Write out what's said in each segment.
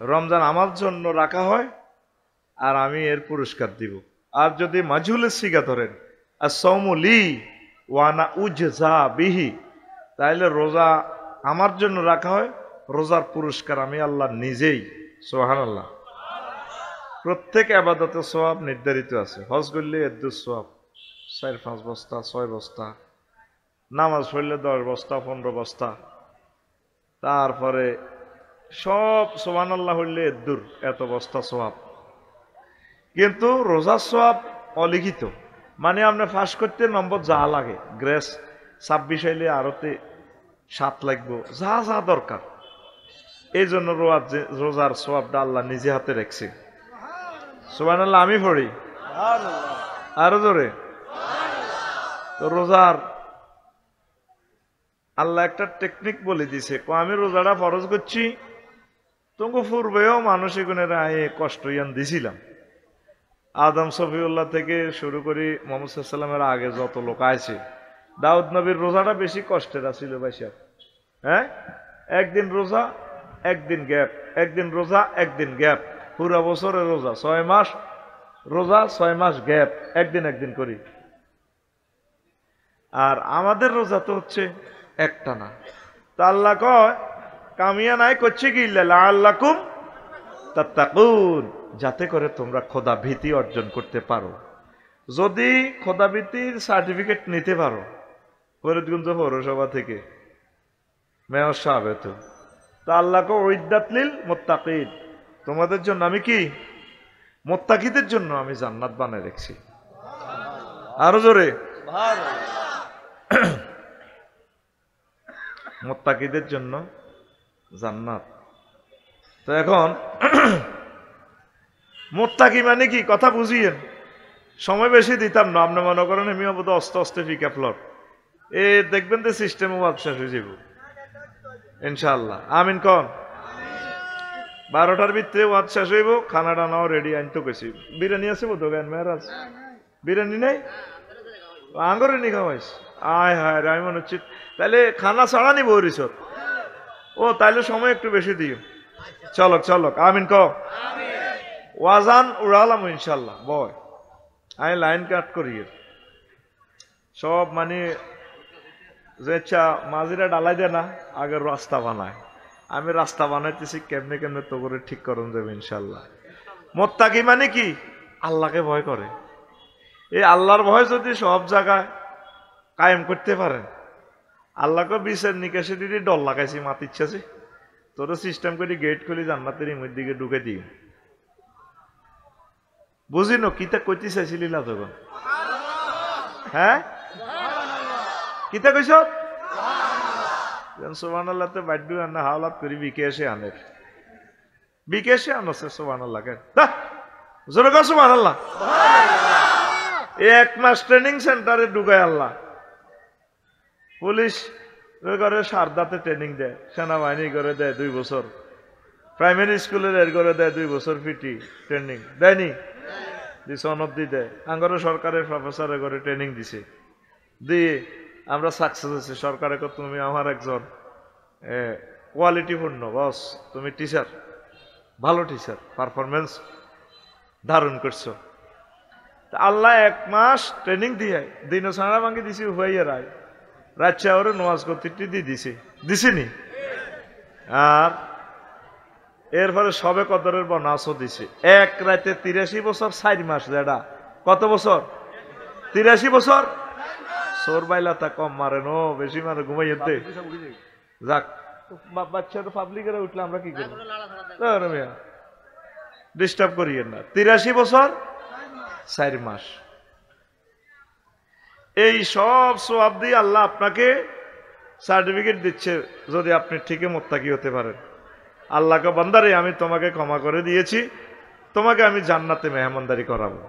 রমজান আমার জন্য রাখা হয় আর আমি এর পুরস্কার দিব। আর যদি মাজহুলের সিগা ধরেন as-sawmu লি ওয়া আনা উজজা বিহি, তাহলে রোজা আমার জন্য রাখা হয়, রোজার পুরস্কার আমি আল্লাহ নিজেই। সুবহানাল্লাহ। প্রত্যেক ইবাদতের সওয়াব নির্ধারিত আছে। হজ করলে এদ্দুর সওয়াব 4-5 বস্তা 6 বস্তা, নামাজ পড়লে 10 বস্তা 15 বস্তা, তারপরে সব সুবহানাল্লাহ হইলে এদ্দুর এত বস্তা সওয়াব। কিন্তু রোজার সওয়াব অলিখিত, মানে আপনি ফাঁস করতে নম্বর যা লাগে, গ্রেস 26 হইলে আরতে 7 লাগবো, যা যা দরকার। এই জন্য রোজার সওয়াবটা আল্লাহ নিজে হাতে রাখছে। সুবহানাল্লাহ। আমি পড়ি আরো জোরে। তো রোজার আল্লাহ একটা টেকনিক বলে দিছে, আমি রোজাটা ফরজ করছি, তোমাকে পূর্বেও মানুষ এগুনের কষ্ট ইয়ান দিছিলাম। আদম সফিউল্লাহ থেকে শুরু করি মুহাম্মদ সাল্লাল্লাহু আলাইহি ওয়াসাল্লামের আগে যত লোক আছে, দাউদ নবীর রোজাটা বেশি কষ্টের ছিল ভাই সাহেব। হ্যাঁ, একদিন রোজা একদিন গ্যাপ, একদিন রোজা একদিন গ্যাপ, পুরা বছরের রোজা 6 মাস রোজা 6 মাস গ্যাপ, একদিন একদিন করি। আর আমাদের রোজা তো হচ্ছে একটা না। তা আল্লাহ কয় কামিয়া নাই করছে কি লাআল্লাকুম তাত্তাকুন, যাতে করে তোমরা খোদা ভীতি অর্জন করতে পারো। যদি খোদা ভীতির সার্টিফিকেট নিতে পারো ফরিদগঞ্জ পৌরসভা থেকে মেয়র সাহেব, তা আল্লাহকে উইদ্দাতলিল মুত্তাকিন, তোমাদের জন্য আমি কি মুত্তাকিদের জন্য আমি জান্নাত বানায় রেখেছি। আরো জোরে মুত্তাকিদের জন্য জান্নাত। তো এখন মুত্তাকি মানে কি কথা বুঝিয়েন, সময় বেশি দিতাম না। আপনি মনে করেন আমি বোধ অস্তে অস্তে ফিকা ফ্লোর এ দেখবেন তো সিস্টেমও শেষ হয়ে যাব ইনশাআল্লাহ। আমিন কন। 12টার ভিতরে ওয়াজ শেষ হইব, খানা টানাও রেডি আনতে গেছি। বিরিয়ানি আছে বোধ জ্ঞান মেহরাজ, বিরিয়ানি নেই আঙ্গরে নি খাওয়াইস। আয় হায় আমি মনে হচ্ছে তাহলে খানা ছাড়া নিব রিসোর্ট। ও তাইলে সময় একটু বেশি দিও। চলক চলক আমিন ক। ওয়াজান উড়ালাম ইনশাল্লাহ। বয় আমি লাইন কাট করি সব, মানে যে মাঝিরা ডালাই দেয় না, আগের রাস্তা বানায়, আমি রাস্তা বানাইতেছি কেমনে কেমনে তো করে ঠিক করুন যাবে ইনশাল্লাহ। মুত্তাকি মানে কি আল্লাহকে ভয় করে। এই আল্লাহর ভয় যদি সব জায়গায় কায়েম করতে পারেন, আল্লাহকে বিচার নিকাশে দিদি ডর লাগাইছি মাত ইচ্ছাছে তোর সিস্টেম করে গেট খুলি জান্নাতের ইমের দিকে ঢুকে দিই। বুঝি ন কিতা কইতে চাইছিলি না তখন? হ্যাঁ কিতা কইস? সুবহানাল্লাহ তে বাধ্য আনা হাওলাত করি বিকেশে আনের, বিকেশে আনছে সুবহানাল্লাহ কে জোরে কর সুবহানাল্লাহ। এক মাস ট্রেনিং সেন্টারে ঢুকায় আল্লাহ। পুলিশ করে সারদাতে ট্রেনিং দেয়, সেনাবাহিনী করে দেয় 2 বছর, প্রাইমারি স্কুলের এর করে দেয় 2 বছর পিটি ট্রেনিং দেয়নি, দিছে অনব্দি দেয়। আঙ্গরে সরকারের প্রফেসরে করে ট্রেনিং দিছে, দিয়ে আমরা সাকসেস হয়েছি। সরকারে তুমি আমার একজন কোয়ালিটিপূর্ণ বস, তুমি টিচার, ভালো টিচার, পারফরমেন্স ধারণ করছো। আল্লাহ 1 মাস ট্রেনিং দিয়ে দিন সারা ভাঙ্গি দিছি, হুয়াইয়া রায় রাচ্চা ওরে নোয়াজ করতে দিয়ে দিছে, দিছিনি? আর এরপরে সবে কদরের বনাসও দিছে। এক রাতে 83 বছর 4 মাস, যেটা কত বছর? 83 বছর। সোর বাইলা তা কম মারে নো, বেশি মারে ঘুমাইতে। যাক বাচ্চা তো পাবলিকের উঠলে আমরা কি করবো, ডিস্টার্ব করিয়েন না। 83 বছর 4 মাস। এই সব সওয়াব দিয়ে আল্লাহ আপনাকে সার্টিফিকেট দিচ্ছে যদি আপনি ঠিকই মুত্তাকি হতে পারেন। আল্লাহকে বান্দারে আমি তোমাকে ক্ষমা করে দিয়েছি, তোমাকে আমি জান্নাতে মেহমানদারি করাবো।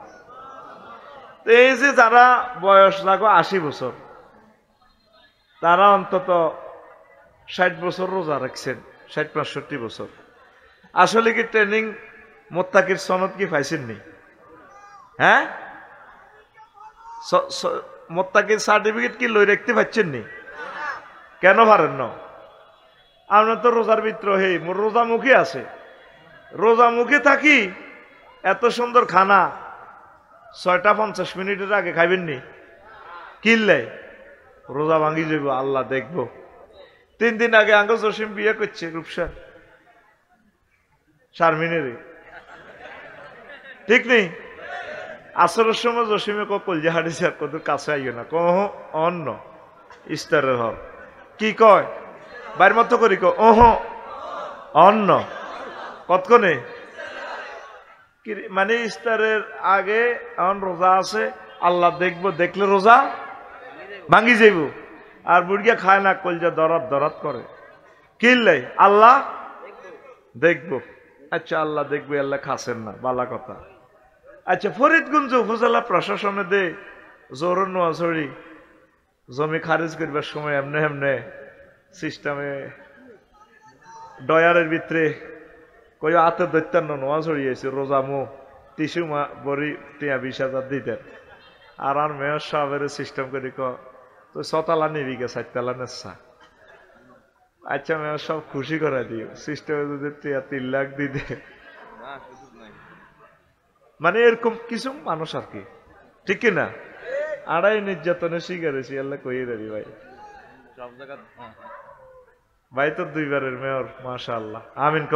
এই যে যারা বয়স লাগো 80 বছর, তারা অন্তত 60 বছর রোজা রাখছেন, 60-65 বছর। আসলে কি ট্রেনিং মুত্তাকির সনদ কি পাইছেননি? হ্যাঁ, মুত্তাকির সার্টিফিকেট কি লই রাখতে পারছেননি? কেন পারেন না? আপনার তো রোজার ভিতরে হে মোর রোজা মুখে আছে, রোজা মুখে থাকি, এত সুন্দর খানা 6:50 আগে খাইবেননি, কিনলে রোজা ভাঙি যাইব, আল্লাহ দেখবো। 3 দিন আগে আঙ্গ জসিম বিয়ে করছে রূপসা শারমিনেরে, ঠিক নেই? আসরের সময় জসিমে কলজে হাঁটিছে, আর কত কাছে আইও না, কহ অন্য ইস্তারের হর কি কয় বাইর মতো করি ওহ অন্য কতক্ষণে মানে ইস্তারের আগে এখন রোজা আছে, আল্লাহ দেখবো, দেখলে রোজা ভাঙি যাইব। আর বুড়িয়া খায় না, কলজা দরাত দরাত করে, কিনলে আল্লাহ দেখবো। আচ্ছা আল্লাহ দেখবো, আল্লাহ খাসেন না, বালা কথা। আচ্ছা ফরিদগঞ্জ উপজেলা প্রশাসনে দে জোর নোয়াছড়ি জমি খারিজ করবার সময় এমনে এমনে সিস্টেমে ডয়ারের ভিতরে কই হাতে দৈত্যান্ন নোয়া ছড়িয়েছে, রোজামু টিসু বড়ি 20,000 দিতেন। আর মেয়র সাহেবের সিস্টেম করে তো 6 তালা নিবি গে 4 তালা নেশা। আচ্ছা মেয়র সব খুশি করে দিও, সিস্টেমে যদি 3 লাখ দিতে, মানে এরকম কিছু মানুষ আর কি, ঠিক কিনা? আড়াই নির্যাতনের শিকার হয়েছি, আল্লাহ কইয়ে দেবি ভাই, সব জায়গা ভাই তো 2বারের মেয়র, মাশাআল্লাহ, আমিন ক।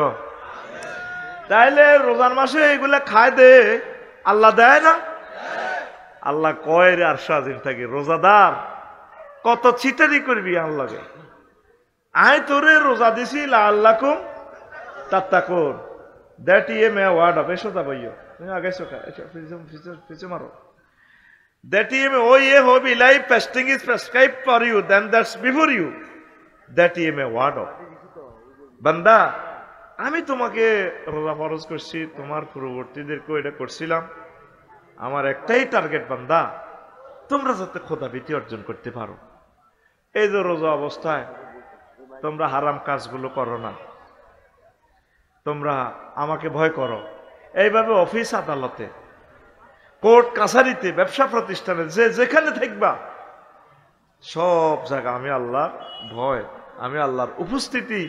তাইলে রোজার মাসে এগুলা খায় দে, আল্লাহ দেয় না? আল্লাহ কয় রে আর স্বাধীন থাকি, রোজাদার কত ছিটারি করবি আল্লাহকে। আয় তোরে রোজা দিছি লাআল্লাকুম তাত্তাকুন, দ্যাট ইয়ে মে ওয়ার্ড অফ এসো তা বইও তুমি আগে সোকা পিছু মারো। That ye hope life fasting is prescribed for you, then that's before you. That ye may ward of. বান্দা আমি তোমাকে রোজা ফরজ করছি, তোমার পূর্ববর্তীদেরকে এটা করছিলাম, আমার একটাই টার্গেট বান্দা, তোমরা যাতে খোদাভীতি অর্জন করতে পারো। এই যে রোজা অবস্থায় তোমরা হারাম কাজগুলো করো না, তোমরা আমাকে ভয় করো। এইভাবে অফিস আদালতে, কোর্ট কাছারিতে, ব্যবসা প্রতিষ্ঠানে, যে যেখানে থাকবা সব জায়গা আমি আল্লাহর ভয়, আমি আল্লাহর উপস্থিতি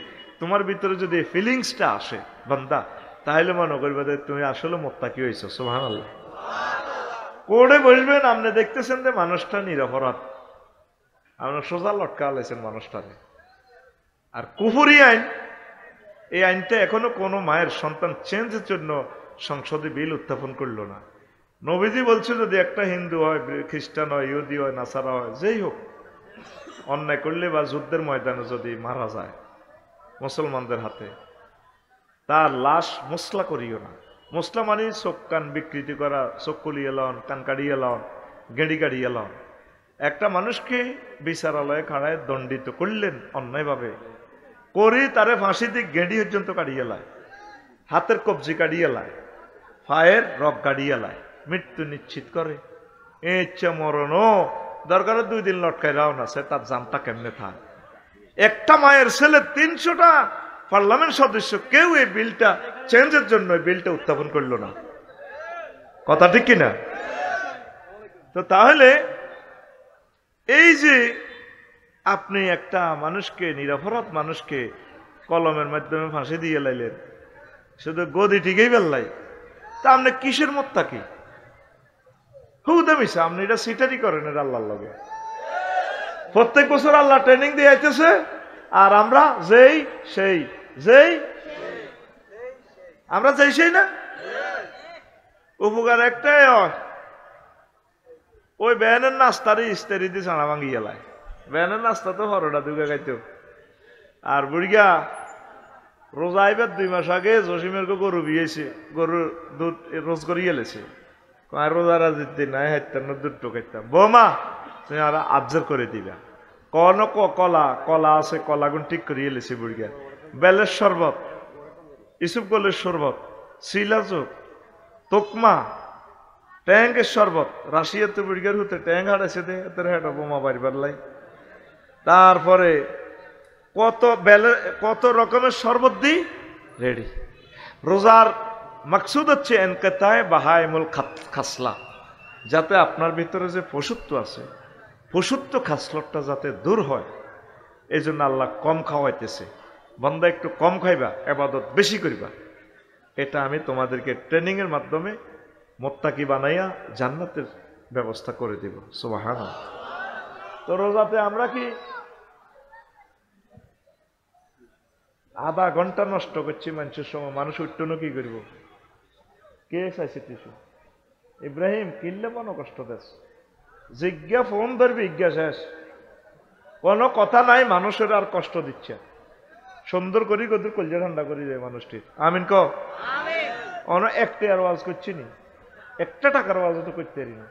তোমার ভিতরে যদি ফিলিংসটা আসে বান্দা, তাহলে মনে করবে যে তুমি আসলে মুত্তাকি হইছো। সুবহানাল্লাহ। কোর্টে বসবেন, আপনি দেখতেছেন যে মানুষটা নিরপরাধ, আপনার সোজা লটকা লাইছেন মানুষটারে। আর কুফরি আইন, এই আইনটা এখনো কোনো মায়ের সন্তান চেঞ্জের জন্য সংসদে বিল উত্থাপন করলো না। নবীজি বলছে যদি একটা হিন্দু হয়, খ্রিস্টান হয়, ইহুদি হয়, নাসারা হয়, যেই হোক, অন্যায় করলে বা যুদ্ধের ময়দানে যদি মারা যায় মুসলমানদের হাতে, তার লাশ মশলা করিও না। মশলা মানে চোখ কান বিকৃতি করা, চোখ কুলিয়ে লন, কান কাড়িয়ে লন, গেঁড়ি কাড়িয়ে লন। একটা মানুষকে বিচারালয়ে খাড়ায় দণ্ডিত করলেন অন্যায়ভাবে, করি তারে ফাঁসি দিয়ে গেঁড়ি পর্যন্ত কাড়িয়ে লায়, হাতের কবজি কাড়িয়ে লায়, পায়ের রগ কাড়িয়ে লায়, মৃত্যু নিশ্চিত করে। ইচ্ছা মরণও দরকারে 2 দিন লটকায় রাও না, সে তার জানটা কেমনে থাক। একটা মায়ের ছেলে 300টা পার্লামেন্ট সদস্য, কেউ এই বিলটা চেঞ্জের জন্য বিলটা উত্থাপন করলো না। কথা ঠিক কিনা? তো তাহলে এই যে আপনি একটা মানুষকে, নিরপরাধ মানুষকে কলমের মাধ্যমে ফাঁসি দিয়ে লাইলেন, শুধু গদি ঠিকই বেললাই, তা আপনি কিসের মুত্তাকি? হুদামিসা আপনি এটা সিটারি করেন এর আল্লাহর লগে। প্রত্যেক বছর আল্লাহ ট্রেনিং দিয়ে আইতেছে, আর আমরা যেই সেই, যেই আমরা যেই সেই না। উপকার একটাই হয়, ওই ব্যানের নাস্তারই ইস্তারি দিয়ে ছাড়া ভাঙি গেলায়। ব্যানের নাস্তা তো হরটা দুগে খাইতো। আর বুড়িয়া রোজা আইবার 2 মাস আগে জসিমের গরু বিয়েছে, গরুর দুধ রোজ করিয়ে লেছে। রোজা রাজির দিন নাই হাইতাম না, দুধ টোকাইতাম। বৌমা তুমি আর আবজার করে দিবা, কন কলা কলা আছে, কলাগুন ঠিক করিয়ে লেছে বুড়িয়া। বেলের শরবত, ইসুফ গোলের শরবত, শিলাজোক, তোকমা, ট্যাঙ্কের শরবত, রাশিয়াতে বুড়িয়ার হতে ট্যাঙ্ক হারাইছে দে তোর হেঁটা বোমা বাড়িবার লাই। তারপরে কত রকমের শরবত দিই রেডি। রোজার মাকসুদ হচ্ছে এনকেতায় বাহায়মুল খাসলা, যাতে আপনার ভিতরে যে পশুত্ব আছে, পশুত্ব খাসলতটা যাতে দূর হয়, এই জন্য আল্লাহ কম খাওয়াইতেছে। বান্দা একটু কম খাইবা, ইবাদত বেশি করিবা। এটা আমি তোমাদেরকে ট্রেনিং এর মাধ্যমে মুত্তাকি বানাইয়া জান্নাতের ব্যবস্থা করে দিব। সুবহানাল্লাহ। তো রোজাতে আমরা কি আধা ঘন্টা নষ্ট করছি মানুষের সময়? মানুষ উঠ্টনো কি করব? কে চাইছে টিসু? ইব্রাহিম কিনলে মনে কষ্ট দেশ, জিজ্ঞা ফোন ধরবি ইজ্ঞা শেষ, কোনো কথা নাই, মানুষের আর কষ্ট দিচ্ছে। সুন্দর করি কদুর কলজা ঠান্ডা করি যায় মানুষটির। আমিন ক একটা আর ওয়াজ করছি নি, একটা টাকার ওয়াজ তো করতে পারি না,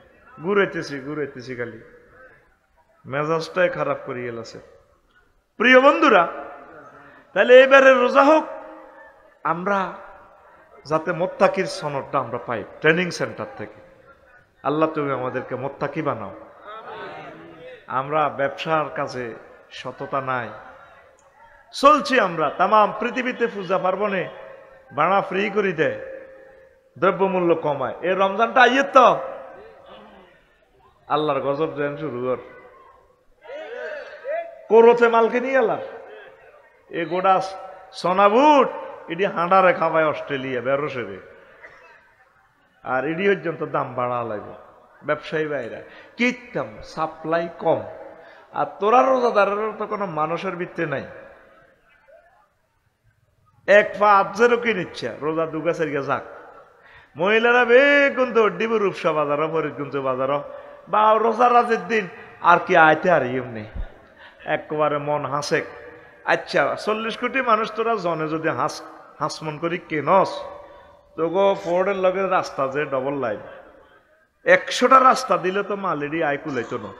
ঘুরাইতেছি খালি, মেজাজটাই খারাপ করি গেছে। প্রিয় বন্ধুরা, তাহলে এবারে রোজা হোক, আমরা যাতে মোত্তাকির সনদটা আমরা পাই ট্রেনিং সেন্টার থেকে। আল্লাহ তুমি আমাদেরকে মোত্তাকি বানাও। আমরা ব্যবসার কাজে সততা নাই, চলছি আমরা তামাম পৃথিবীতে পূজা পার্বণে বাড়া ফ্রি করে দেয়, দ্রব্যমূল্য কমায়। এই রমজানটা আইয়ে তো আল্লাহর গজব দেন শুরু করতে মালকে নিয়ে এলাম। এ গোটা সোনাবুট এটি হাঁডারে খাবায় অস্ট্রেলিয়া বেরোসেরে, আর এটি পর্যন্ত দাম বাড়া লাগবে। ব্যবসায়ী বাইরা কিতাম সাপ্লাই কম, আর তোরা রোজাদারের তো কোনো মানুষের ভিত্তি নাই। এক পা আজেরও কি নিচ্ছে রোজা দুগা সেরিয়া যাক। মহিলারা বেগুন তো ডিবু রূপসা বাজারও ফরিদগঞ্জ বাজারও বা রোজা রাজের দিন আর কি আইতে আর এমনি একবারে মন হাসে। আচ্ছা 40 কোটি মানুষ তোরা জনে যদি হাসমন করি কেনস তো গো ফোর্ডের লগে রাস্তা যে ডবল লাইন 100টা রাস্তা দিলে তো মালেরই আয় কুলাইতো না।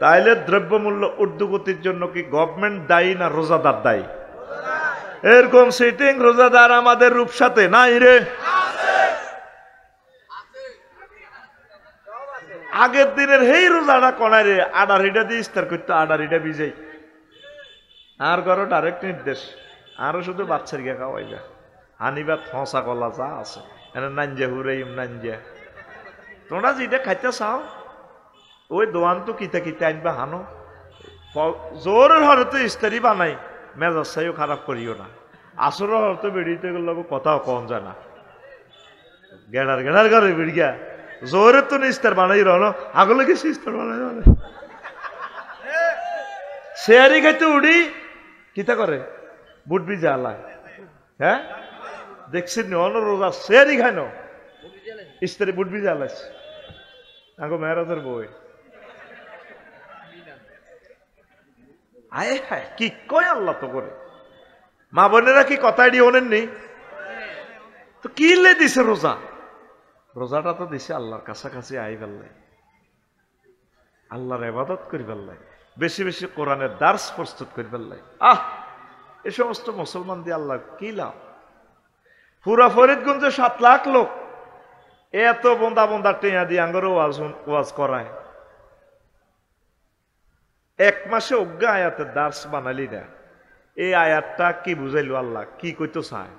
তাইলে দ্রব্যমূল্য ঊর্ধ্বগতির জন্য কি গভর্নমেন্ট দায়ী না রোজাদার দায়ী? এরকম সিটিং রোজাদার আমাদের রূপসাতে নাই রে। আগের দিনের হেই রোজাটা কনায় রে, আডারিটা দিয়ে ইস্তার করতো, আডারিটা ভিজাই আর করো ডাইরেক্ট নির্দেশ, আরো শুধু বাচ্চার গিয়ে খাওয়াই যা হানিবা থসা কলা যা আছে এনে নাঞ্জা হুরাইম নাঞ্জা। তোমরা যেটা খাইতে চাও ওই দোয়ান তো কিতা কিতা আনবা হানো, জোরের হরে তো ইস্তারি বানাই, মেজাজ চাইও খারাপ করিও না। আসরের হরে তো বেড়িতে গেল কথাও কম যায় না, গেড়ার ঘরে বেড়িয়া জোরের তো ইস্তার বানাই রহনো, আগলে গেছি ইস্তার বানাই শেয়ারি খাইতে উড়ি কিতা করে বুট বি জ্বালায়। হ্যাঁ দেখছেন অন রোজা শেয়ারি খাই ন ইস্তারি বুট বি জ্বালাইছে আগো মেহরাজের বই। আয় হায় কি কয় আল্লাহ তো করে, মা বোনেরা কি কথা এটি ওনেন নেই তো কি লে দিছে রোজা? রোজাটা তো দিছে আল্লাহর কাছাকাছি আই ফেললাই, আল্লাহর ইবাদত করি ফেললাই, বেশি বেশি কোরআনের দার্স প্রস্তুত করে ফেললাই। এ সমস্ত মুসলমান দিয়ে আল্লাহ কি লাভ? পুরা ফরিদগঞ্জে 7 লাখ লোক এত বন্দা বন্দা টেয়া দিয়ে আঙ্গর ওয়াজ করায়, 1 মাসে অজ্ঞা আয়াতের দার্স বানালি না। এই আয়াতটা কি বুঝাইলো আল্লাহ, কি কইতো চায়,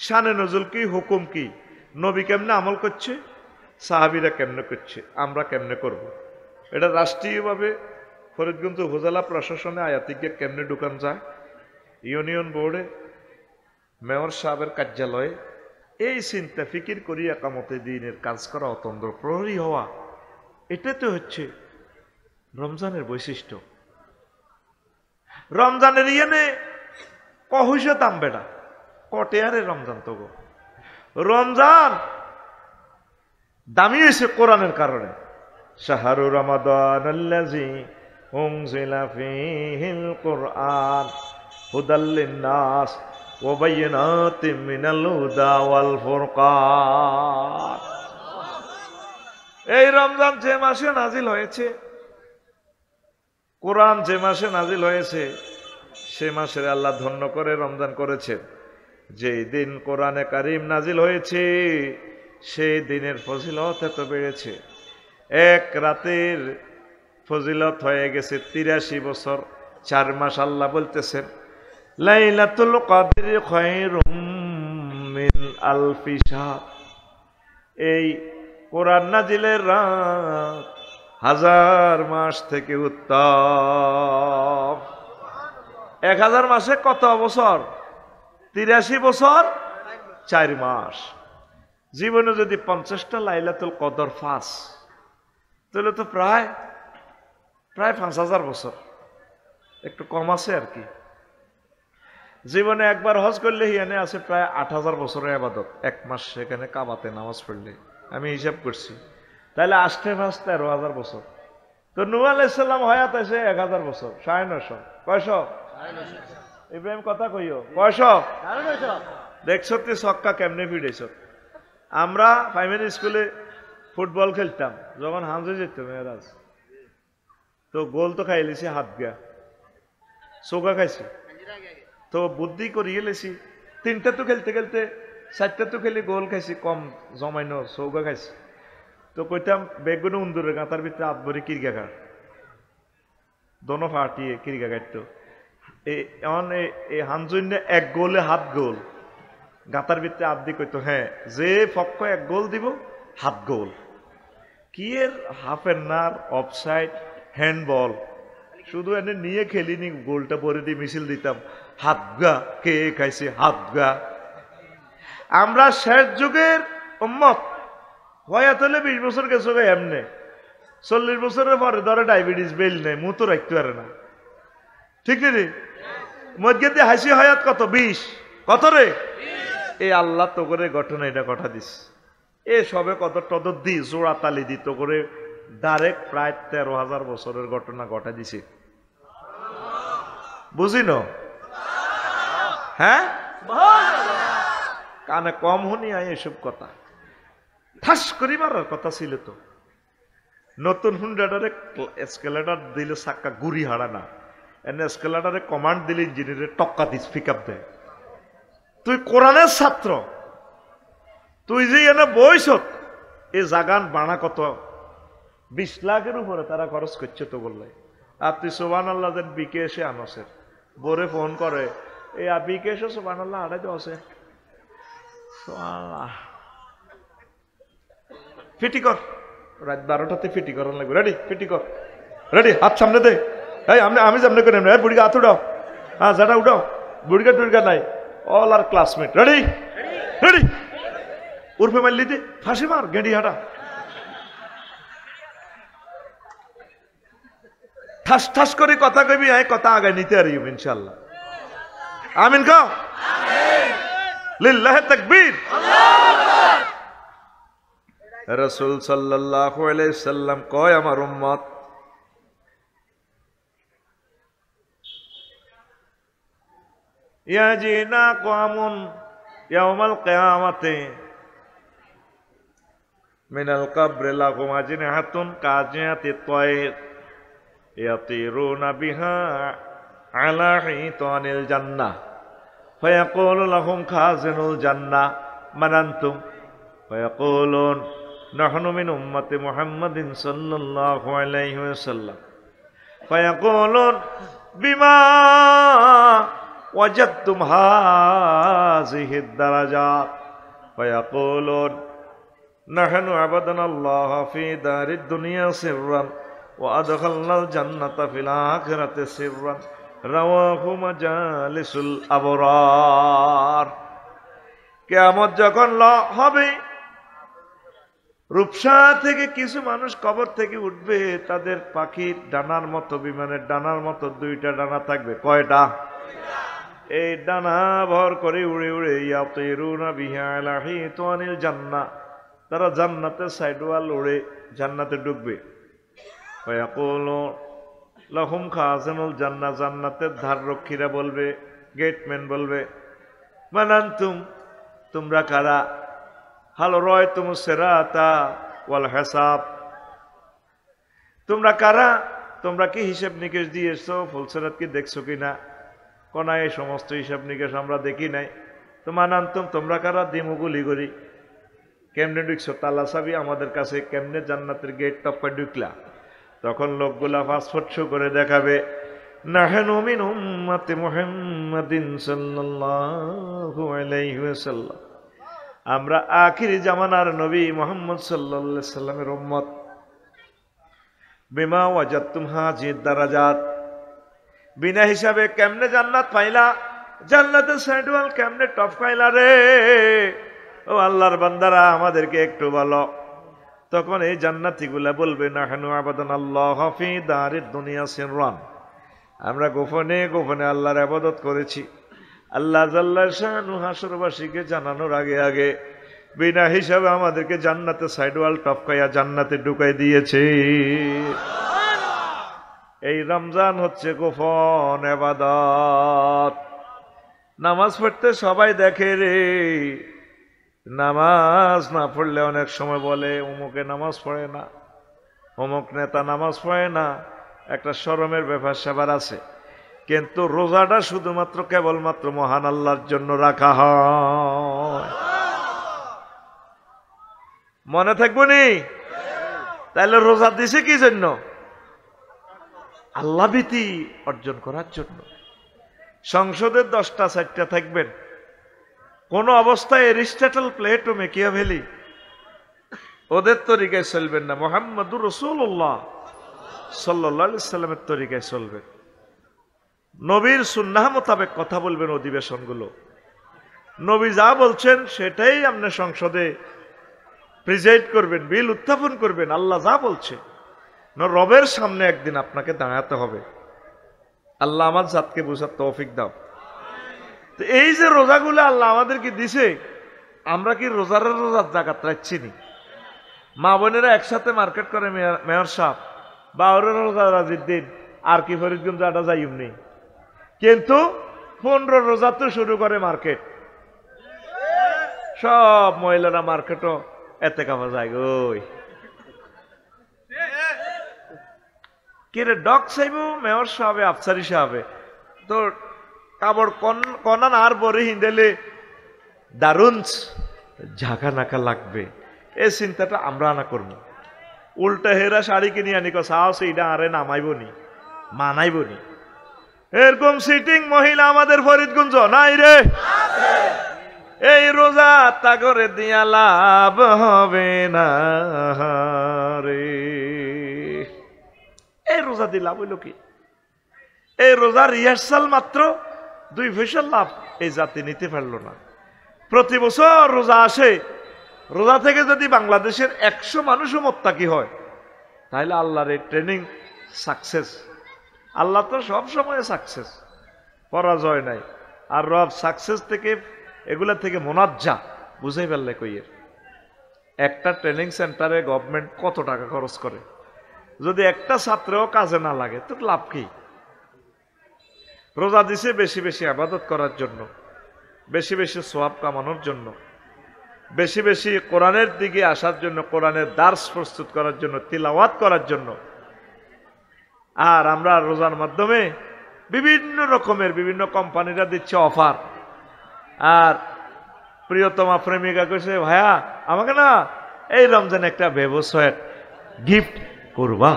শানে নজুল কি, হুকুম কি, নবী কেমনে আমল করছে, সাহাবীরা কেমনে করছে, আমরা কেমনে করব। এটা রাষ্ট্রীয়ভাবে ফরিদগঞ্জ উপজেলা প্রশাসনে আয়াতিকে কেমনে ঢুকান যায়, ইউনিয়ন বোর্ডে মেয়র সাহেবের কার্যালয়ে এই চিন্তা ফিকির করি একামতে দিনের কাজ করা, অতন্দ্র প্রহরী হওয়া, এটা তো হচ্ছে রমজানের বৈশিষ্ট্য। রমজানের ইয়েনে কহুসে দাম বেড়া কটে আরে রমজান তো গো, রমজান দামি হয়েছে কোরআনের কারণে। শাহরু রমাদান আল্লাযী উনজিলা ফীহিল কুরআন হুদাল লিন-নাস ওয়া বায়িনাতিম মিনাল হুদা ওয়াল ফুরকান। এই রমজান যে মাসে নাজিল হয়েছে, কোরআন যে মাসে নাজিল হয়েছে, সে মাসের আল্লাহ ধন্য করে রমজান করেছেন। যে দিন কোরআনে কারিম নাজিল হয়েছে সেই দিনের ফজিলত এত বেড়েছে, এক রাতের ফজিলত হয়ে গেছে 83 বছর 4 মাস। আল্লাহ বলতেছেন লাইলাতুল কদর খায়রুম মিন আলফি শাহর, এই কোরআন নাজিলের রাত 1000 মাস থেকে উত্তম। 1000 মাসে কত বছর? 83 বছর 4 মাস। জীবনে যদি 50টা লাইলাতুল কদর ফাঁস, তাহলে তো প্রায় 5000 বছর, একটু কম আছে আর কি। জীবনে একবার হজ করলে হিয়ানে আছে প্রায় 8000 বছরের ইবাদত, 1 মাস সেখানে কাবাতে নামাজ পড়লে। আমি হিসাব করছি, তাহলে 8 মাস 13000 বছর। তো নূহ আলাইহিস সালাম হায়াত আছে 1000 বছর, 950। কয়শো? ইব্রাহিম কথা কইও, কয়শো? দেখছো তুই ছক্কা কেমনে ফিরেছ। আমরা প্রাইমারি স্কুলে ফুটবল খেলতাম, যখন হামজে যেত মেয়েরাজ, তো গোল তো খাই লেছি হাত গা, চৌকা খাইছি, তো বুদ্ধি করিয়ে লেছি 3টা তো খেলতে খেলতে 4টা তো খেলে গোল খাইছি, কম জমাইনো চৌকা খাইছি। তো কইতাম বেগুনে উন্দুরের গাঁতার ভিতরে আবরি কিরগা ঘাট, দোনো ফাটিয়ে কিরগা কাটতো। এই হানজন্য 1 গোলে হাত গোল, গাঁতার ভিতরে আবদি কইতো হ্যাঁ যে পক্ষ 1 গোল দিব হাত গোল। কি এর হাফের নার, অফসাইড, হ্যান্ডবল, শুধু এনে নিয়ে খেলিনি, গোলটা পরে দিয়ে মিছিল দিতাম, হাত গা কে খাইছে হাত গা। আমরা শেষ যুগের উম্মত, হয়াত হলে 20 বছর গেছো গে এমনে, 40 বছরের পরে ধরে ডায়াবেটিস বেল নেই, মুখ তো রাখতে পারে না, ঠিক রে? মধ্যে দিয়ে হাসি হয়াত কত? 20। কত রে? এই আল্লাহ তো করে ঘটনা এটা কথা দিস, এ সবে কত টদর দি জোড়া তালি দিত করে ডাইরেক্ট প্রায় 13,000 বছরের ঘটনা ঘটা দিছে। বুঝিন? হ্যাঁ, কানে কম শুনি আই এসব কথা, ঠাস করি মারার কথা ছিল তো। নতুন হুন্ডারে এসকেলেটার দিলে চাক্কা গুড়ি হারা না, এনে এসকেলেটারে কমান্ড দিলে ইঞ্জিনিয়ারে টক্কা দিস, পিক আপ দেয়। তুই কোরআনের ছাত্র, তুই যে এনে বইস, এই জাগান বানা কত 20 লাখের উপরে তারা খরচ করছে তো বললে। আর তুই সুবহানাল্লাহ যেন বিকে এসে আনসের বোরে ফোন করে, এই বিকে এসে সুবহানাল্লাহ আড়াই দশে ফিটি কর, রাত 12টাতে ফিটি করার লাগবে। রেডি? ফিটি কর, রেডি? হাত সামনে দে, এই আমি সামনে করে বুড়িকে হাত উঠাও, হ্যাঁ যেটা উঠাও, বুড়িকা টুড়িকা নাই, অল আর ক্লাসমেট। রেডি? রেডি? উর্ফে মারলি দে, ফাঁসি মার, গেঁড়ি হাঁটা, ঠাস ঠাস করে কথা কবি, আয় কথা আগায় নিতে পারি ইনশাআল্লাহ। আমিন কও, লিল্লাহি তাকবীর। রাসূল সাল্লাল্লাহু আলাইহি সাল্লাম কয়, আমার উম্মত ইয়াজিনা কওমুন ইয়াউমাল কিয়ামাতি মিনাল কবরি লাহুম আজনিহাতুন কাজিয়াতি তায়র ইয়াতিরুনা বিহা আলা হিতানিল জান্নাহ ফায়াকুলু লাহুম খাজিনুল জান্নাহ মান আনতুম ফায়াকুলুন নাহনু মিন উম্মতি মুহাম্মাদিন সাল্লাল্লাহু আলাইহি ওয়াসাল্লাম ফায়াকুলুন বিমা ওয়াজাদতুম হাযিহিদ দারাজাত ফায়াকুলুন নাহনু আবাদনাল্লাহ ফি দারিদ দুনিয়া সিররান ওয়া আদখালনাল জান্নাতা ফিল আখিরাতি সিররান রাওয়াহু মাজালিসুল আবরার। কিয়ামত যখন হবে, রূপসা থেকে কিছু মানুষ কবর থেকে উঠবে, তাদের পাখির ডানার মতো, বিমানের ডানার মতো 2টা ডানা থাকবে। কয়টা? এই ডানা ভর করে উড়ে উড়ে ইয়াতিরুনা বিহা আলা হিতানিল জান্নাহ, তারা জান্নাতের সাইডওয়াল উড়ে জান্নাতে ঢুকবে। ফায়াকুলু লাহুম খাজিনুল জান্নাহ, জান্নাতের ধাররক্ষীরা বলবে, গেটম্যান বলবে, মান আনতুম, তোমরা কারা? হাল রায়তুমুস সিরাতা ওয়াল হিসাব, তোমরা কারা? তোমরা কি হিসাব নিকেশ দিয়েছো? ফুলসিরাত কি দেখছো কিনা? কোনা এই সমস্ত হিসাব নিকেশ আমরা দেখি নাই। তো মান আনতুম, তোমরা কারা? দিমুগুলি করি, কেমনে ঢুকছো? তালা চাবি আমাদের কাছে, কেমনে জান্নাতের গেট টপকা ঢুকলা? তখন লোকগুলা পাসপোর্ট শো করে দেখাবে, নাহনু মিন উম্মতি মুহাম্মাদিন সাল্লাল্লাহু আলাইহি ওয়াসাল্লাম, আমরা আখির জামানার নবী মুহাম্মদ সাল্লাল্লাহু আলাইহি সাল্লামের উম্মত। বিমা ওয়াজাদতুম হাযিহিদ দারাজাত, বিনা হিসাবে কেমনে জান্নাত পাইলা? জান্নাতের সাইডওয়াল কেমনে টপ পাইলা রে? আল্লাহর বান্দারা আমাদেরকে একটু বলো। তখন এই জান্নাতীগুলা বলবে, নাহনু আবাদানাল্লাহ ফি দারিদ দুনিয়া সিররান, আমরা গোপনে গোপনে আল্লাহর ইবাদত করেছি। আল্লাহ জাল্লা শানু হাসরবাসীকে জানানোর আগে আগে বিনা হিসাবে আমাদেরকে জান্নাতে সাইডওয়াল টপকাইয়া জান্নাতে ঢুকাই দিয়েছে। এই রমজান হচ্ছে গোপন ইবাদত। নামাজ পড়তে সবাই দেখে রে, নামাজ না পড়লে অনেক সময় বলে অমুকে নামাজ পড়ে না, অমুক নেতা নামাজ পড়ে না, একটা শরমের ব্যাপার স্যাপার আছে। কিন্তু রোজাটা শুধুমাত্র কেবলমাত্র মহান আল্লাহর জন্য রাখা হয়। মনে থাকবো নি? তাহলে রোজা দিছে কি জন্য? আল্লাহ ভীতি অর্জন করার জন্য। সংসদের 10টা 4টা থাকবেন, কোন অবস্থায় এরিস্টটল, প্লেটো, মেকিয়াভেলি ওদের তরিকায় চলবেন না, মুহাম্মদুর রাসূলুল্লাহ সাল্লাল্লাহু আলাইহি সাল্লামের তরিকায় চলবেন। নবীর সুন্নাহ মোতাবেক কথা বলবেন অধিবেশনগুলো। নবী যা বলছেন সেটাই আপনি সংসদে প্রেজেন্ট করবেন, বিল উত্থাপন করবেন। আল্লাহ যা বলছে, রবের সামনে একদিন আপনাকে দাঁড়াতে হবে। আল্লাহ আমার জাতকে বুঝার তৌফিক দাও। তো এই যে রোজাগুলো আল্লাহ আমাদেরকে দিছে, আমরা কি রোজার জাকাত রাখছি নি? মা বোনেরা একসাথে মার্কেট করে, মেয়র সাহেব বা রোজা রাজির দিন আর কি ফরিদগঞ্জ আটা যাইম নেই, কিন্তু 15 রোজা তো শুরু করে মার্কেট। সব মহিলারা মার্কেটও এতে কাপা যায় ওই কিরে ডক চাইব মেয়র সাহেবে, আফসারি সাহেবে তো কাপড় কনান আর বরে হিন্দেলে দারুণ ঝাঁকা নাকা লাগবে। এই চিন্তাটা আমরা আনা করবো। উল্টা হেরা শাড়ি কিনে আনি সাহস এইটা আরে নামাইবনি, মানাইবনি। এরকম সিটিং মহিলা আমাদের ফরিদগঞ্জ নাই রে। এই রোজা তা করে দিয়া লাভ হবে না রে। এই রোজা দিয়ে লাভ হইল কি? এই রোজা রিহার্সাল মাত্র 2 পয়সার লাভ এই জাতি নিতে পারল না। প্রতি বছর রোজা আসে, রোজা থেকে যদি বাংলাদেশের 100 মানুষও মোত্তাকি হয়, তাহলে আল্লাহর এই ট্রেনিং সাকসেস। আল্লাহ তো সব সময় সাকসেস, পরাজয় নাই। আর রব সাকসেস থেকে এগুলা থেকে মোনাজ্জা, বুঝাই পারলে কইয়ের। একটা ট্রেনিং সেন্টারে গভর্নমেন্ট কত টাকা খরচ করে, যদি একটা ছাত্রও কাজে না লাগে তো লাভ কি? রোজা দিছে বেশি বেশি ইবাদত করার জন্য, বেশি বেশি সওয়াব কামানোর জন্য, বেশি বেশি কোরআনের দিকে আসার জন্য, কোরআনের দার্স প্রস্তুত করার জন্য, তিলাওয়াত করার জন্য। আর আমরা রোজার মাধ্যমে বিভিন্ন রকমের বিভিন্ন কোম্পানিরা দিচ্ছে অফার। আর প্রিয়তমা প্রেমিকা কইছে, ভাইয়া আমাকে না এই রমজানে একটা ব্যবসায় গিফট করবা,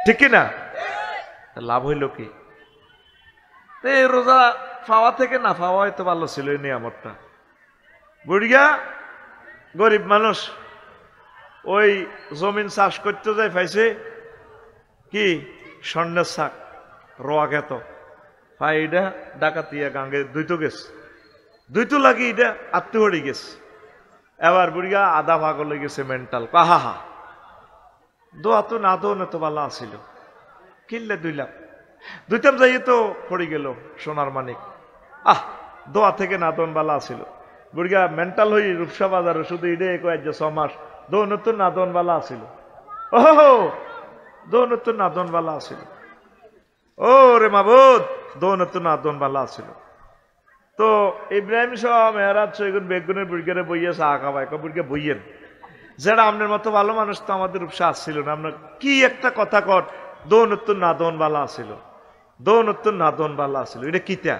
ঠিক কিনা? লাভ হইল কি? এই রোজা পাওয়া থেকে না পাওয়া হয়তো ভালো ছিল এই নিয়ামতটা। বুড়িয়া গরিব মানুষ ওই জমিন চাষ করতে যায়, পাইছে কি স্বর্ণের শাক রোয়া খেত ফাইডা ডাকাতিয়া গাঙ্গে দুইতো গেছে, দুইতো লাগি এটা আত্মহরি গেছে। এবার বুড়িয়া আধা ভাগ হলে গেছে মেন্টাল, কাহা হা দোয়া তো না দোনে তো ভালো আসিল, কিনলে 2 লাখ দুইতাম যাই তো পড়ে গেল সোনার মানিক। দোয়া থেকে না দোন বালা আসিল। বুড়িয়া মেন্টাল হই রূপসা বাজারে শুধু ইডে কয়েক 6 মাস দোন তো না দোন বালা আসিল। ওহো দোন তো না দোন বালা আসিল। ও রে মাবুদ দোন তো না দোন বালা আসিল। তো ইব্রাহিম শাহ মেহরাজ সৈগুন বেগুনের বুড়িয়ারে বইয়ে চা খাবাই, বুড়িয়া বইয়েন যারা আপনার মতো ভালো মানুষ তো আমাদের রূপসা আসছিল না। আপনার কি একটা কথা কর, দোন উত্তর না দোন বালা আসিল, দোন উত্তর না দোন বালা আসিল, এটা কিতা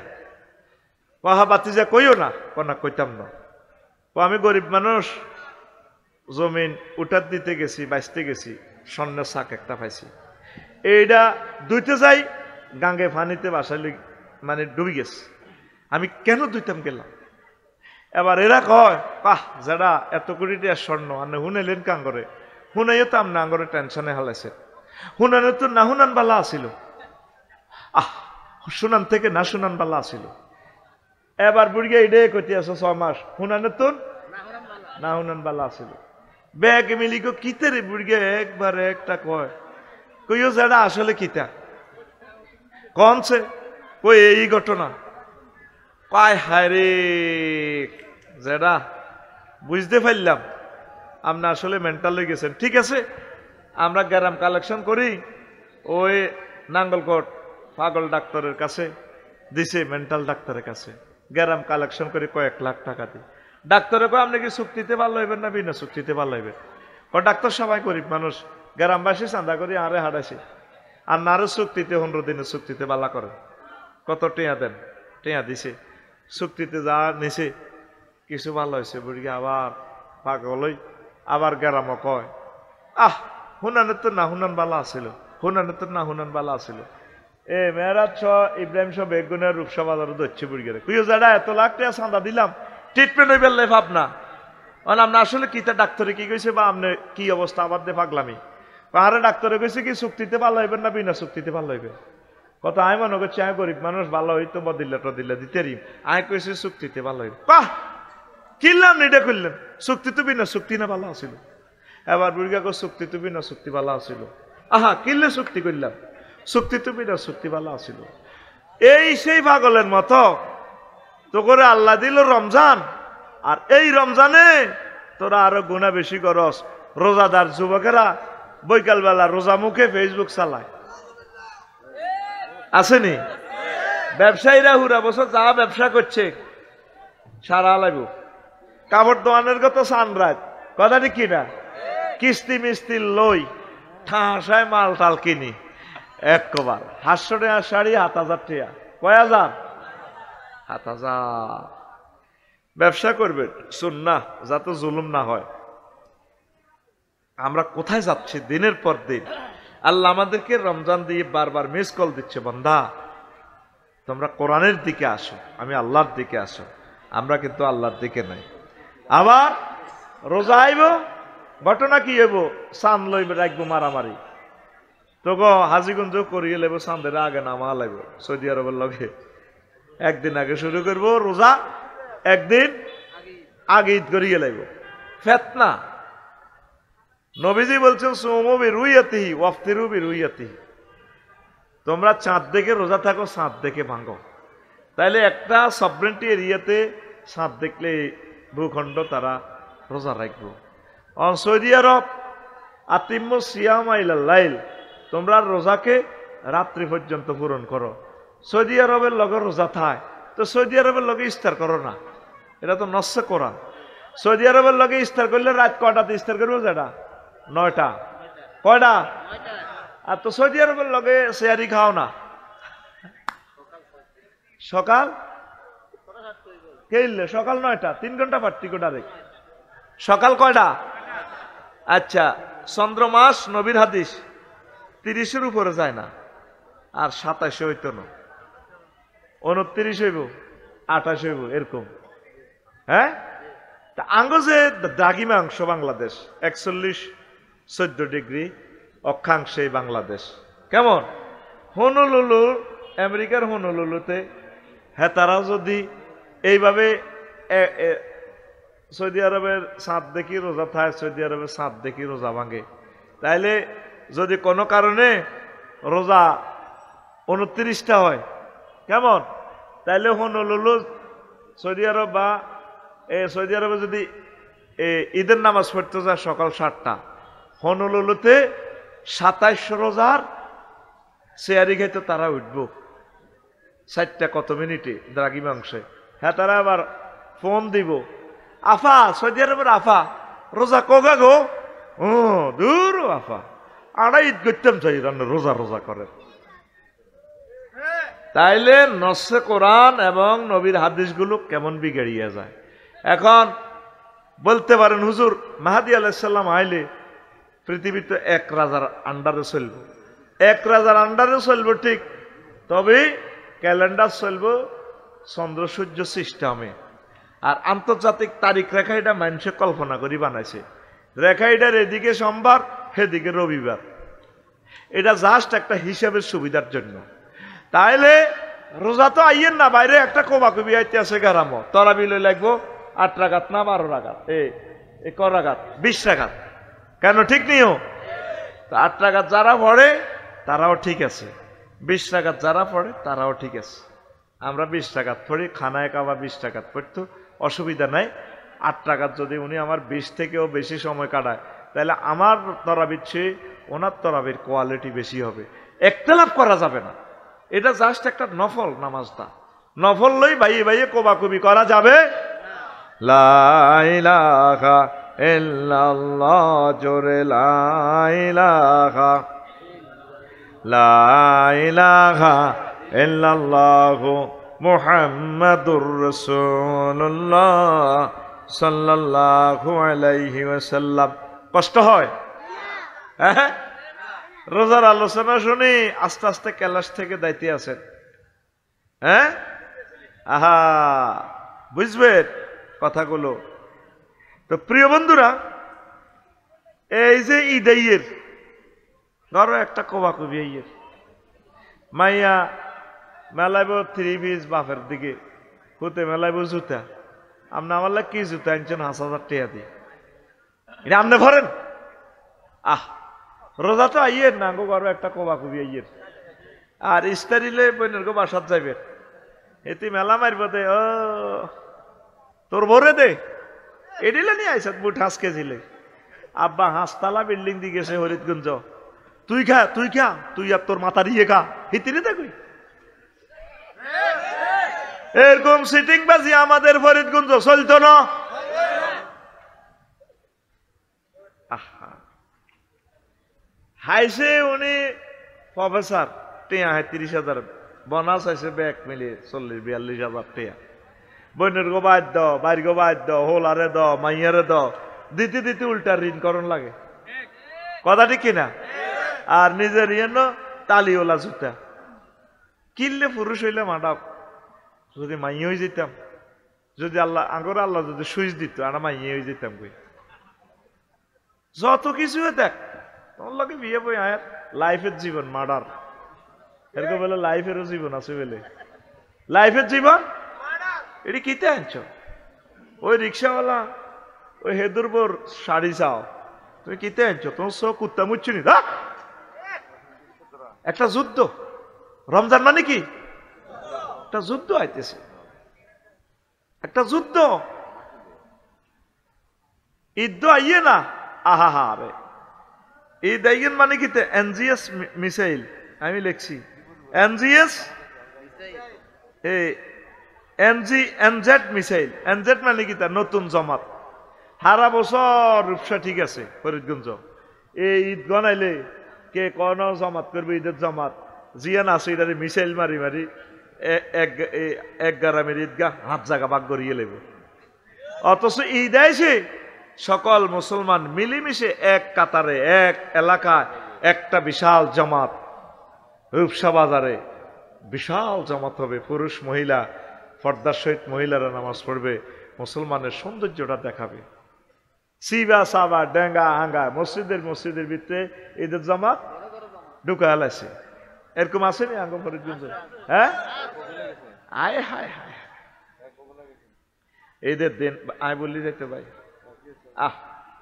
কাহা বাতি যা কইও না, কনা কইতাম না। আমি গরিব মানুষ, জমিন উঠার দিতে গেছি, বাঁচতে গেছি, স্বর্ণের শাক একটা পাইছি, এইটা দুইতে যাই গাঙ্গে ফানিতে বাসাইলে মানে ডুবি গেছে। আমি কেন দুইতাম গেলাম? এবার এরা কয় যারা এত কোটি টাকা স্বর্ণ আনে হুনাইলেন কাঙ্গরে, হুনাইও তো আমনা আঙ্গরে টেনশনে হালাইছে, হুনানো তো না হুনান বালা আসিল, শুনান থেকে না শুনান বালা আসিল। এবার বুড়িয়ে এটাই কইতে আছে 6 মাস হুনানের তুন না হুনান বালা আছিল ব্যাগ মিলিকো কিতে রে বুড়িয়ে একবারে একটা কয় কইও যেটা আসলে কিতা কনছে কই এই ঘটনা কয় হায় রে যেটা বুঝতে পারলাম আপনি আসলে মেন্টাল হয়ে গেছেন ঠিক আছে আমরা গ্রাম কালেকশন করি ওই নাঙ্গলকোট পাগল ডাক্তারের কাছে দিছে মেন্টাল ডাক্তারের কাছে গ্রাম কালেকশন করে কয়েক লাখ টাকা দিয়ে ডাক্তারে কয় আপনি কি চুক্তিতে ভালো হইবেন না বিনা চুক্তিতে ভালো হইবেন ডাক্তার সবাই গরিব মানুষ গ্রামবাসী চাঁদা করি আরে হারাইছে আর নারও চুক্তিতে 15 দিনের চুক্তিতে বালা করেন কত টেয়া দেন টেয়া দিছে চুক্তিতে যা নিছে কিছু ভালো হয়েছে বুড়ি আবার পাগলই আবার গ্রামও কয় হুনানের তো না হুনান বালা আছিল হুনানের তো না হুনান বালা আছিল মেয়েরাজ ইব্রাহিম সব বেগুনের রূপসা বাজারও ধরছে বুড়ি গেলে কুইও যারা এত লাখ টাকা চাঁদা দিলাম ট্রিটমেন্ট হইবার লাই ভাবনা আপনি আসলে কিতা ডাক্তারে কি কইছে বা আপনি কি অবস্থা আবার দে পাগলামি আরে ডাক্তারে কইছে কি চুক্তিতে ভালো হইবেন না বিনা চুক্তিতে ভালো হইবে কথা আমি মনে করছি আমি গরিব মানুষ ভালো হইতো বদিল্লা টদিল্লা দিতে রি আমি কইছি চুক্তিতে ভালো হইবে কিনলাম না এটা করলেন চুক্তি তো বিনা চুক্তি না ভালো আছিল এবার বুড়িগা কো চুক্তি তো বিনা চুক্তি ভালো আছিল কিনলে চুক্তি করলাম চুক্তি তো বিনা চুক্তি ভালো আছিল এই সেই পাগলের মতো তো করে আল্লাহ দিল রমজান আর এই রমজানে তোরা আরো গুণা বেশি করস রোজাদার যুবকেরা বৈকালবেলা রোজা মুখে ফেসবুক চালায় আসেনি ব্যবসায়ীরা হুরা বছর যা ব্যবসা করছে সারা লাগব কাপড় দোকানের কত সানরাত কথা ঠিক কিনা কিস্তি মিস্তি লই ঠাসায় মাল টাল কিনি একবার 500 টাকা শাড়ি 7000 টাকা কয় হাজার 7000 ব্যবসা করবে সুন্নাহ যাতে জুলুম না হয় আমরা কোথায় যাচ্ছি দিনের পর দিন আল্লাহ আমাদেরকে রমজান দিয়ে বারবার মিস কল দিচ্ছে বান্দা তোমরা কোরআনের দিকে আসো আমি আল্লাহর দিকে আসো আমরা কিন্তু আল্লাহর দিকে নাই আবার রোজা আইব ঘটনা কি হইব চাঁদ লইবে রাখবো মারামারি তো গো হাজিগঞ্জ করিয়ে লেব চাঁদের আগে নামা লাগব সৌদি আরবের লগে একদিন আগে শুরু করব রোজা একদিন আগে ঈদ করিয়ে লাগব ফেতনা নবীজি বলছেন সুমু বিরুইয়াতিহি ওয়াফতিরু বিরুইয়াতিহি তোমরা চাঁদ দেখে রোজা থাকো চাঁদ দেখে ভাঙো তাইলে একটা সবরেন্টি এরিয়াতে চাঁদ দেখলে ভূখণ্ড তারা রোজা রাখবো সৌদি আরব আতিম্মু সিয়ামা ইলাল লাইল তোমরা রোজাকে রাত্রি পর্যন্ত পূরণ করো সৌদি আরবের লগে রোজা থায় তো সৌদি আরবের লগে ইফতার করো না এটা তো নস্য কোরআন সৌদি আরবের লগে ইফতার করলে রাত কয়টাতে ইফতার করবো যেটা 9টা কয়টা আর তো সৌদি আরবের লগে শেয়ারি খাও না সকাল কেইলে সকাল 9টা 3 ঘন্টা পার্টি কোটারে সকাল কয়টা আচ্ছা চন্দ্রমাস নবীর হাদিস 30-এর উপরে যায় না আর 27 হইতো না 29 হইব 28 হইব এরকম হ্যাঁ তা আঙ্গ যে দ্রাঘিমা অংশ বাংলাদেশ 41-14 ডিগ্রি অক্ষাংশে বাংলাদেশ কেমন হনুলুলু আমেরিকার হনুলুলুতে হ্যাঁ তারা যদি এইভাবে সৌদি আরবের চাঁদ দেখি রোজা থাকে সৌদি আরবের চাঁদ দেখি রোজা ভাঙে তাইলে যদি কোনো কারণে রোজা 29টা হয় কেমন তাইলে হনুলুলু সৌদি আরব বা সৌদি আরবে যদি ঈদের নামাজ পড়তে যায় সকাল 7টা হনুলুলুতে 27 রোজার শেয়ারি খাইতে তারা উঠব 4টা কত মিনিটে দ্রাঘিমাংশে হ্যাঁ তারা আবার ফোন দিব আফা সৌদি আরবের আফা রোজা কগা গো দূর আফা আড়া ঈদ করতাম চাই রোজা রোজা করে তাইলে নসে কোরআন এবং নবীর হাদিসগুলো কেমন বিগড়িয়ে যায় এখন বলতে পারেন হুজুর মাহাদি আলাইহিস সালাম আইলে পৃথিবীতে 1 রাজার আন্ডারে চলব 1 রাজার আন্ডারে চলব ঠিক তবে ক্যালেন্ডার চলব চন্দ্র সূর্য সিস্টেমে আর আন্তর্জাতিক তারিখ রেখা এটা মানুষে কল্পনা করি বানাইছে রেখা এটার এদিকে সোমবার সেদিকে রবিবার এটা জাস্ট একটা হিসাবের সুবিধার জন্য তাইলে রোজা তো আইয়েন না, বাইরে একটা কোবাকুবি আইতে আছে গারামো, তরাবি লই লাগবো 8 রাকাত না 12 রাকাত, এই ক রাকাত 20 রাকাত, কেন ঠিক নিও? 8 রাকাত যারা পড়ে তারাও ঠিক আছে, 20 রাকাত যারা পড়ে তারাও ঠিক আছে। আমরা 20 রাকাত পড়ি, খানায় কাবা 20 রাকাত পড়তো, অসুবিধা নাই। 8 রাকাত যদি উনি আমার 20 থেকেও বেশি সময় কাটায়, তাহলে আমার তরাবির চেয়ে ওনার তরাবির কোয়ালিটি বেশি হবে, একতলাপ করা যাবে না। এটা জাস্ট একটা নফল নামাজটা, নফল লই ভাইয়ে ভাইয়ে কোবাকুবি করা যাবে। লা ইলাহা ইল্লাল্লাহ, জোরে লা ইলাহা, লা ইলাহা ইল্লাল্লাহ মুহাম্মাদুর রাসূলুল্লাহ সাল্লাল্লাহু আলাইহি ওয়াসাল্লাম। কষ্ট হয়? হ্যাঁ, রোজার আলোচনা শুনি আস্তে আস্তে ক্যালাস থেকে দাইতে আছেন। হ্যাঁ, আহা, বুঝবেন কথাগুলো। তো প্রিয় বন্ধুরা, এই যে ঈদের ধরো একটা কোবাকুবি ইয়ের মাইয়া মেলাইব 3 পিস বাপের দিকে, হতে মেলাইব জুতা, আপনি আমার লাগে কি জুতা আনছেন 5,000 টাকা দিয়ে, এটা আপনি ভরেন। রোজা তো আইয়ের না গো, ঘরে একটা কোবাকুবি আইয়ের, আর ইস্তারিলে বইনের গো বাসাত যাইবেন, এতে মেলা মারব দে, ও তোর ভরে দে, এডিলে নিয়ে আইসাত বুট হাঁসকে ছিলে, আব্বা হাঁসতলা বিল্ডিং দিয়ে গেছে হরিদগঞ্জ, তুই খা তুই খা, তুই আর তোর মাথা দিয়ে খা, হিতিনি দেখুই এরকম সিটিং বাজি আমাদের ফরিদগঞ্জ চলতো না। হাইছে উনি প্রফেসর, টিয়া 30,000 বোনাস আছে, ব্যাগ মিলিয়ে 40-42,000 টিয়া, বইনের গো বাদ দ, বাইর গো বাদ দ, হোলারে দ, মাইয়ারে দ, দিতে দিতে উল্টা ঋণ করণ লাগে, কথা ঠিক কিনা? আর নিজের ইয়েন তালিওলা জুতা কিনলে পুরুষ হইলে মাডাব, যদি মাইয়ে হয়ে যেতাম, যদি আল্লাহ আগর আল্লাহ যদি সুইচ দিত, আমরা মাইয়ে হয়ে যেতাম কই, যত কিছু দেখ তোমার লাগে বিয়ে বই আয়ার লাইফের জীবন মার্ডার, এরকম বলে লাইফেরও জীবন আছে বলে, লাইফের জীবন এটি কিতে আনছ? ওই রিক্সাওয়ালা ওই হেদুরপুর শাড়ি চাও, তুমি কিতে আনছ? তোমার সব কুত্তা মুচ্ছি নি, একটা যুদ্ধ, রমজান মানে কি একটা যুদ্ধ আইতেছে, একটা যুদ্ধ, ঈদ আইয়ে না, আহা হা রে, ঈদ আইয়েন মানে কি? এনজিএস মিসাইল আমি লিখছি, এনজিএস এনজেড মিসাইল, এনজেড মানে কি? নতুন জমাত, সারা বছর রূপসা ঠিক আছে ফরিদগঞ্জ, এই ঈদ গনাইলে কে কোন জমাত করবে, ঈদের জমাত জিয়ান আছে, এটারে মিসাইল মারি মারি এক গ্রামের ঈদগা 7 জায়গা ভাগ করিয়ে লেব, অথচ ঈদ আইছে সকল মুসলমান মিলিমিশে এক কাতারে এক এলাকায় একটা বিশাল জামাত, রূপসা বাজারে বিশাল জামাত হবে, পুরুষ মহিলা পর্দার সহিত মহিলারা নামাজ পড়বে, মুসলমানের সৌন্দর্যটা দেখাবে, সিবা সাবা ডেঙ্গা হাঙ্গা মসজিদের ভিতরে ঈদের জামাত ঢুকা হেলাইছে, এরকম আসেনি আঙ্গ ফরিদগঞ্জ? হ্যাঁ, আয় হায় হায়, ঈদের দিন আয় বললি যেতে ভাই,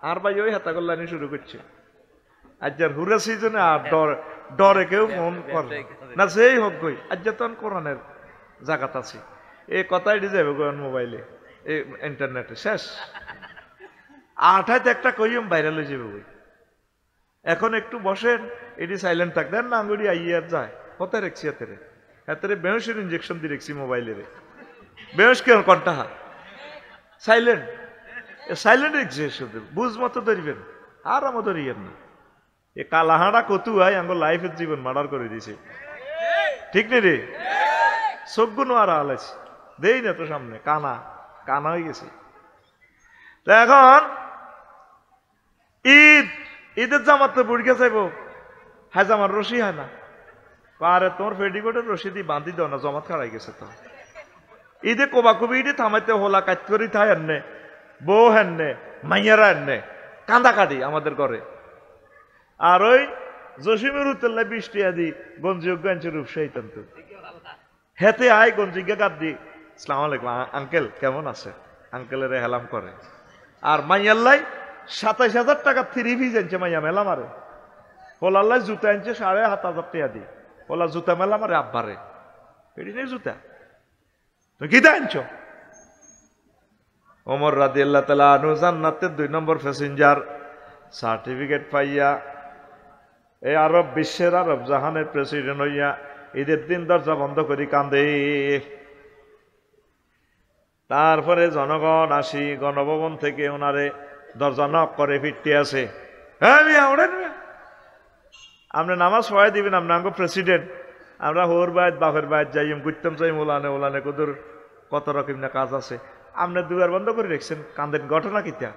আর ভাই ওই হাতা কল্যাণী শুরু করছে, আজ্জার হুরা সিজনে আর ডরে কেউ মন করে না, সেই হোক কই আজ্জা তখন কোরআনের জাগাত আছে, এই কথাই দিয়ে যাবে মোবাইলে ইন্টারনেটে শেষ, 8 একটা কইম ভাইরাল হয়ে যাবে বই, এখন একটু বসেন, এটি সাইলেন্ট থাক, দেন না আঙ্গুড়ি আইয়ার যায়, কোথায় রেখছি হাতেরে বেহসের ইঞ্জেকশন দিয়ে রেখছি মোবাইলে, বেহস কেন কন্টা হাত সাইলেন্ট, সাইলেন্ট রেখছি, শুধু বুঝ মতো ধরবেন, আর আমার ধরিয়েন না, এ কালাহাড়া কতু হয় আঙ্গ লাইফের জীবন মার্ডার করে দিয়েছে, ঠিক নেই রে, সজ্ঞ আর আলাইছে দেই না তো সামনে, কানা কানা হয়ে গেছে। তো এখন ঈদের জামাত তো বুড়িকে চাইব, হ্যাঁ জামার রশি হয় না, আরে তোমার ফেডিকোটের রশি দিয়ে বাঁধি দাও না, জমাত খারাই গেছে তো, ঈদে কোবাকুবি ঈদে থামাইতে হোলা কাজ করি থাই এনে, বউ হেননে মাইয়ারা এনে কান্দা কাটি আমাদের ঘরে, আর ওই জসিমের উত্তরলাই 20 টাকা দি গঞ্জি গাঞ্চের রূপসাহিত হেতে আয় গঞ্জিগা গাদ দি আসসালামু আলাইকুম আঙ্কেল কেমন আছে, আঙ্কেলের হেলাম করে। আর মাইয়াল্লাই ২৭,০০০ টাকা 3 পিস আনছে মাইয়া মেলা মারে। হোলাল্লাই জুতা আনছে ৭,৫০০ টাকা দি, হোলা জুতা মেলা মারে আব্বারে। এটি নেই জুতা, তুমি কি আনছো? ওমর রাদিয়াল্লাহু তাআলা আনহু জান্নাতের 2 নম্বর প্যাসেঞ্জার সার্টিফিকেট পাইয়া এই আরব বিশ্বের আরব জাহানের প্রেসিডেন্ট হইয়া ঈদের দিন দরজা বন্ধ করি কান্দে। তারপরে জনগণ আসি গণভবন থেকে ওনারে দরজা নক করে ফিরতে আছে, হ্যাঁ মিয়া ওঠেন মিয়া, আপনি নামাজ পড়াই দিবেন, আপনি আমাকে প্রেসিডেন্ট, আমরা হোর বাইত বাপের বাইত যাই ঘুরতাম চাই ওলানে ওলানে কদুর কত রকম না কাজ আছে, আপনি দুয়ার বন্ধ করে রেখছেন, কান্দেন ঘটনা কিতা?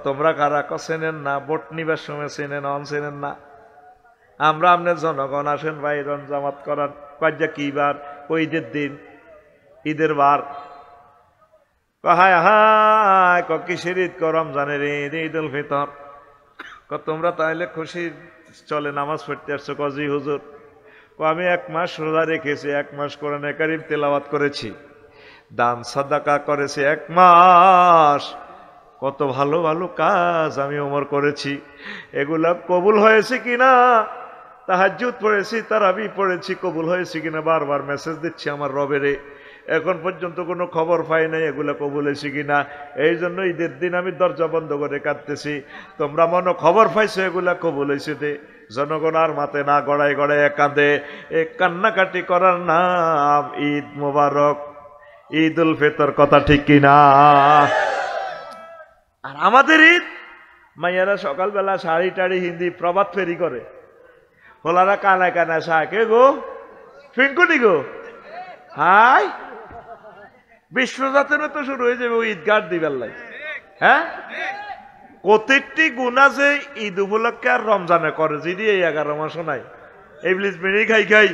তোমরা কারা? চেনেন না, ভোট নিবার সময় চেনেন, অন চেনেন না। আমরা আপনার জনগণ আসেন ভাই রন জামাত করার, কয়জা কি বার? ঈদের দিন, ঈদের বার। হায় হায় কিসের ঈদ? রমজানের ঈদ, ঈদ উল ফিতর। তোমরা তাহলে খুশি চলে নামাজ পড়তে আসছো? কজি হুজুর, আমি 1 মাস রোজা রেখেছি, 1 মাস কোরআনে কারীম তেলাওয়াত করেছি, দান সাদাকা করেছি 1 মাস, কত ভালো ভালো কাজ আমি ওমর করেছি, এগুলা কবুল হয়েছে কিনা? তাহাজ্জুদ পড়েছি, তারাবি পড়েছি, কবুল হয়েছে কিনা বারবার মেসেজ দিচ্ছি আমার রবেরে, এখন পর্যন্ত কোনো খবর পাই নাই এগুলা কবুল হয়েছে কিনা। এই জন্য ঈদের দিন আমি দরজা বন্ধ করে কাঁদতেছি, তোমরা মনে খবর পাইছো এগুলা কবুল হয়েছে দে। জনগণ আর মাতে না গড়ায় গড়ায় কাঁদে। এই কান্নাকাটি করার নাম ঈদ মোবারক, ঈদ উল ফিতর, কথা ঠিক কিনা? আর আমাদের ঈদ মাইয়ারা সকালবেলা শাড়ি টাড়ি হিন্দি প্রভাত ফেরি করে, হোলারা কানায় কানায় শাহ, কে গো ফিঙ্কুনি গো, হাই বিশ্বজাতের তো শুরু হয়ে যাবে ওই ঈদগাহ দিবার লাই। হ্যাঁ, প্রত্যেকটি গুণা যে ঈদ উপলক্ষে আর রমজানে করে, যদি এই 11 মাসও নাই, এই প্লিজ মেরে খাই খাই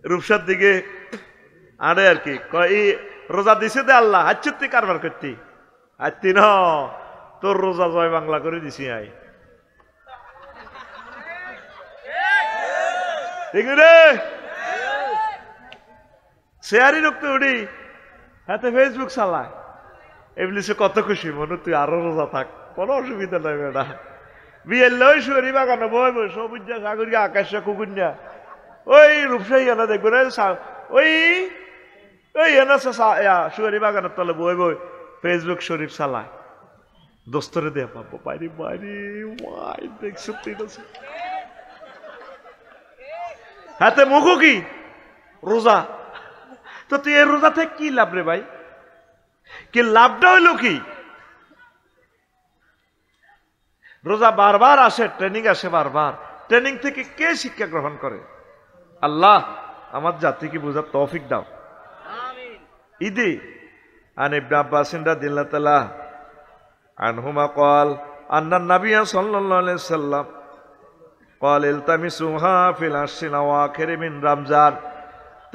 রূপসার দিকে আরে আর কি এই রোজা দিছে দে আল্লাহ, হাচ্ছুত্তি কারবার করতি আত্মি ন, তোর রোজা জয় বাংলা করে দিছি আই, ঠিক রে? শেয়ারই রক্ত উড়ি হাতে ফেসবুক চালায়, এমনিসে কত খুশি মনে, তুই আরো রোজা থাক, কোনো অসুবিধা নাই বেটা। বিয়ের লই শুয়ারি বাগানো বই বই সবুজ সাগরিয়া আকাশ কুকুরিয়া ওই রূপসাই এনা দেখবো না, ওই ওই এনা শুয়ারি বাগানের তলে বই বই ফেসবুক শরীফ চালায়, দোস্তরে দেয়া পাবো বাইরে বাইরে ওয়াই দেখছো হাতে মুখো কি রোজা, তো তুই এই রোজা থেকে কি লাভ রে ভাই? কি লাভটা হইল কি? রোজা বারবার আসে, ট্রেনিং আসে বারবার, ট্রেনিং থেকে কে শিক্ষা গ্রহণ করে? আল্লাহ আমার জাতিকে বোঝার তৌফিক দাও। ঈদে আন ইবনে আব্বাস রাদিয়াল্লাহু তাআলা আনহুমা قال ان النبي صلى الله عليه وسلم قال التمسوها في العشر الاواخر من رمضان,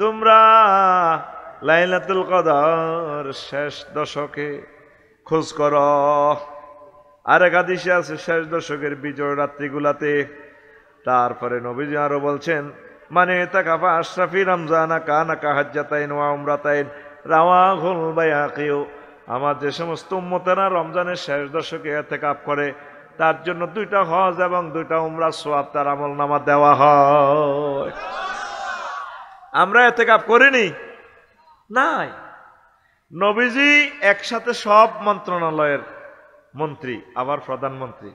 তোমরা লাইলাতুল কদর শেষ দশকে খোঁজ করো। আরেক হাদিসে আছে শেষ দশকের বিজয় রাত্রিগুলাতে। তারপরে নবীজি আরো বলছেন, মানে তাকাফা আশরাফি রমজানা কানা কাহাজ্জাতাইন ওয়া উমরাতাইন রাওয়াহুল বাইহাকি। আমার যে সমস্ত উম্মতেরা রমজানের শেষ দশকে ইতিকাফ করে তার জন্য 2টা হজ এবং 2টা উমরা সওয়াব তার আমলনামা দেওয়া হয়। আমরা ইতিকাফ করিনি নাই। নবীজি একসাথে সব মন্ত্রণালয়ের মন্ত্রী, আবার প্রধানমন্ত্রী।